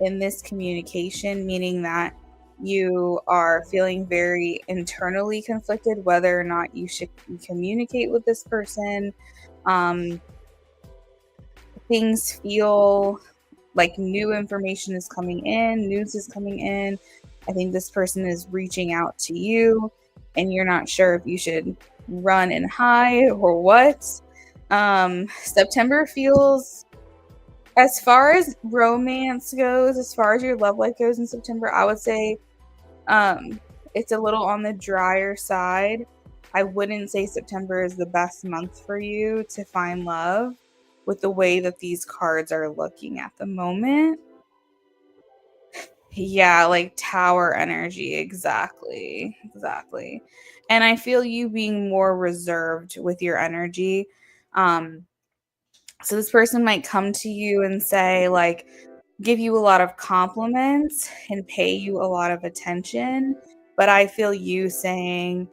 in this communication, meaning that you are feeling very internally conflicted whether or not you should communicate with this person. Things feel like new information is coming in, news is coming in. I think this person is reaching out to you, and you're not sure if you should run and hide or what. September feels, as far as romance goes, as far as your love life goes in September, I would say it's a little on the drier side. I wouldn't say September is the best month for you to find love with the way that these cards are looking at the moment. Yeah, like tower energy. Exactly. And I feel you being more reserved with your energy. So this person might come to you and say, like, give you a lot of compliments and pay you a lot of attention. But I feel you saying,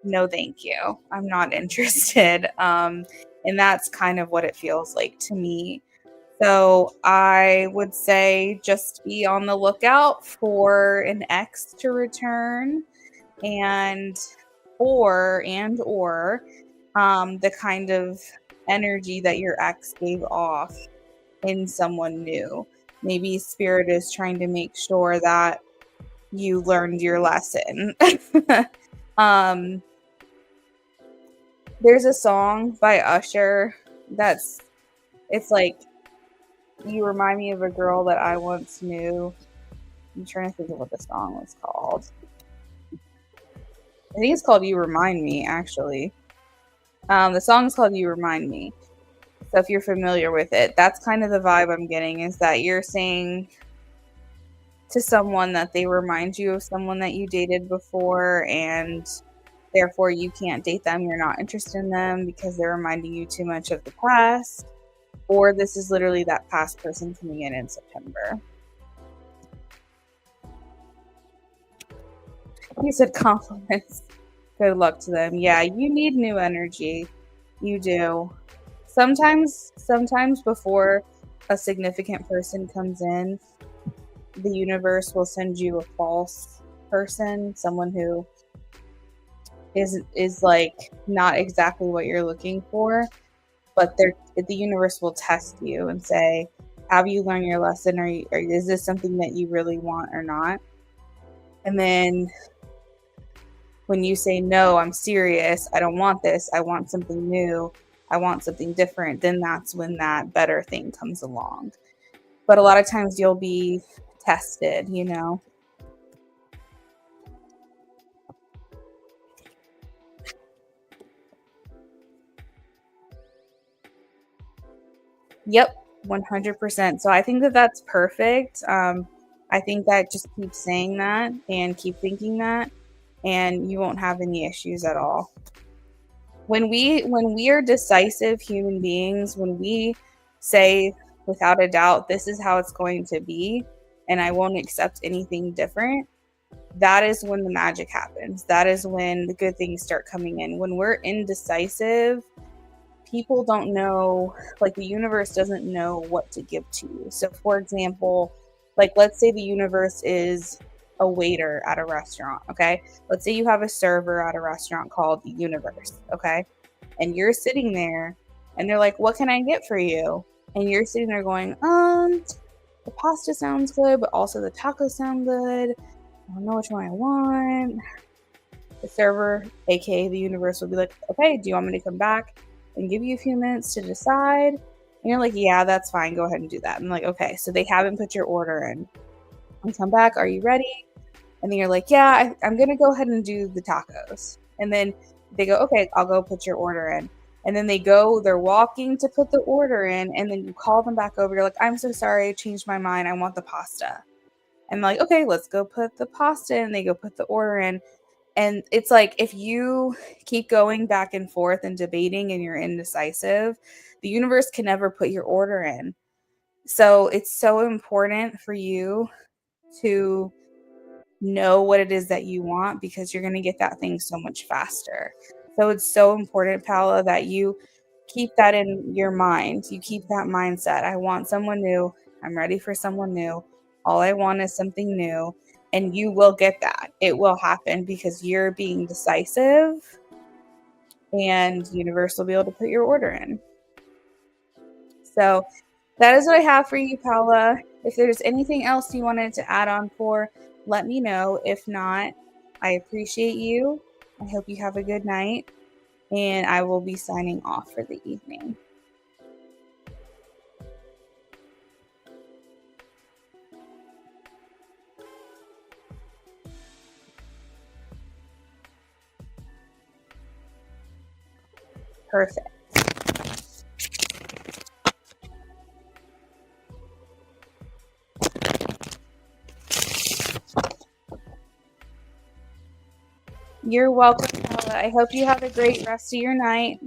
no, thank you. I'm not interested. And that's kind of what it feels like to me. So I would say just be on the lookout for an ex to return, and or the kind of energy that your ex gave off in someone new. Maybe spirit is trying to make sure that you learned your lesson. There's a song by Usher it's like, you remind me of a girl that I once knew. I'm trying to think of what the song was called. I think it's called You Remind Me, actually. The song is called You Remind Me. So if you're familiar with it, that's kind of the vibe I'm getting, is that you're saying to someone that they remind you of someone that you dated before, and therefore you can't date them. You're not interested in them because they're reminding you too much of the past. Or this is literally that past person coming in September. You said compliments. Good luck to them. Yeah, you need new energy. You do. Sometimes before a significant person comes in, the universe will send you a false person, someone who is like not exactly what you're looking for, but the universe will test you and say, have you learned your lesson, or is this something that you really want or not? And then When you say, no, I'm serious, I don't want this, I want something new, I want something different, then that's when that better thing comes along. But a lot of times you'll be tested, you know? Yep, 100%. So I think that that's perfect. I think that just keep saying that and keep thinking that, and you won't have any issues at all. When we are decisive human beings, when we say without a doubt, this is how it's going to be, and I won't accept anything different, that is when the magic happens. That is when the good things start coming in. When we're indecisive, people don't know, like the universe doesn't know what to give to you. So for example, like let's say the universe is a waiter at a restaurant, okay? Let's say you have a server at a restaurant called the universe, okay? And you're sitting there and they're like, "What can I get for you?" And you're sitting there going, the pasta sounds good, but also the tacos sound good. I don't know which one I want." The server, aka the universe, will be like, "Okay, do you want me to come back and give you a few minutes to decide?" And you're like, "Yeah, that's fine. Go ahead and do that." And I'm like, "Okay." So they haven't put your order in. And come back, "Are you ready?" And then you're like, "Yeah, I'm going to go ahead and do the tacos." And then they go, "Okay, I'll go put your order in." And then they're walking to put the order in. And then you call them back over. You're like, "I'm so sorry. I changed my mind. I want the pasta." And like, "Okay, let's go put the pasta in." They go put the order in. And it's like, if you keep going back and forth and debating and you're indecisive, the universe can never put your order in. So it's so important for you to know what it is that you want, because you're going to get that thing so much faster. So it's so important, Paula, that you keep that in your mind. You keep that mindset. I want someone new. I'm ready for someone new. All I want is something new. And you will get that. It will happen because you're being decisive, and the universe will be able to put your order in. So that is what I have for you, Paula. If there's anything else you wanted to add on for, let me know. If not, I appreciate you. I hope you have a good night, and I will be signing off for the evening. Perfect. You're welcome, Paula. I hope you have a great rest of your night.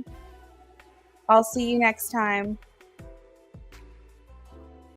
I'll see you next time.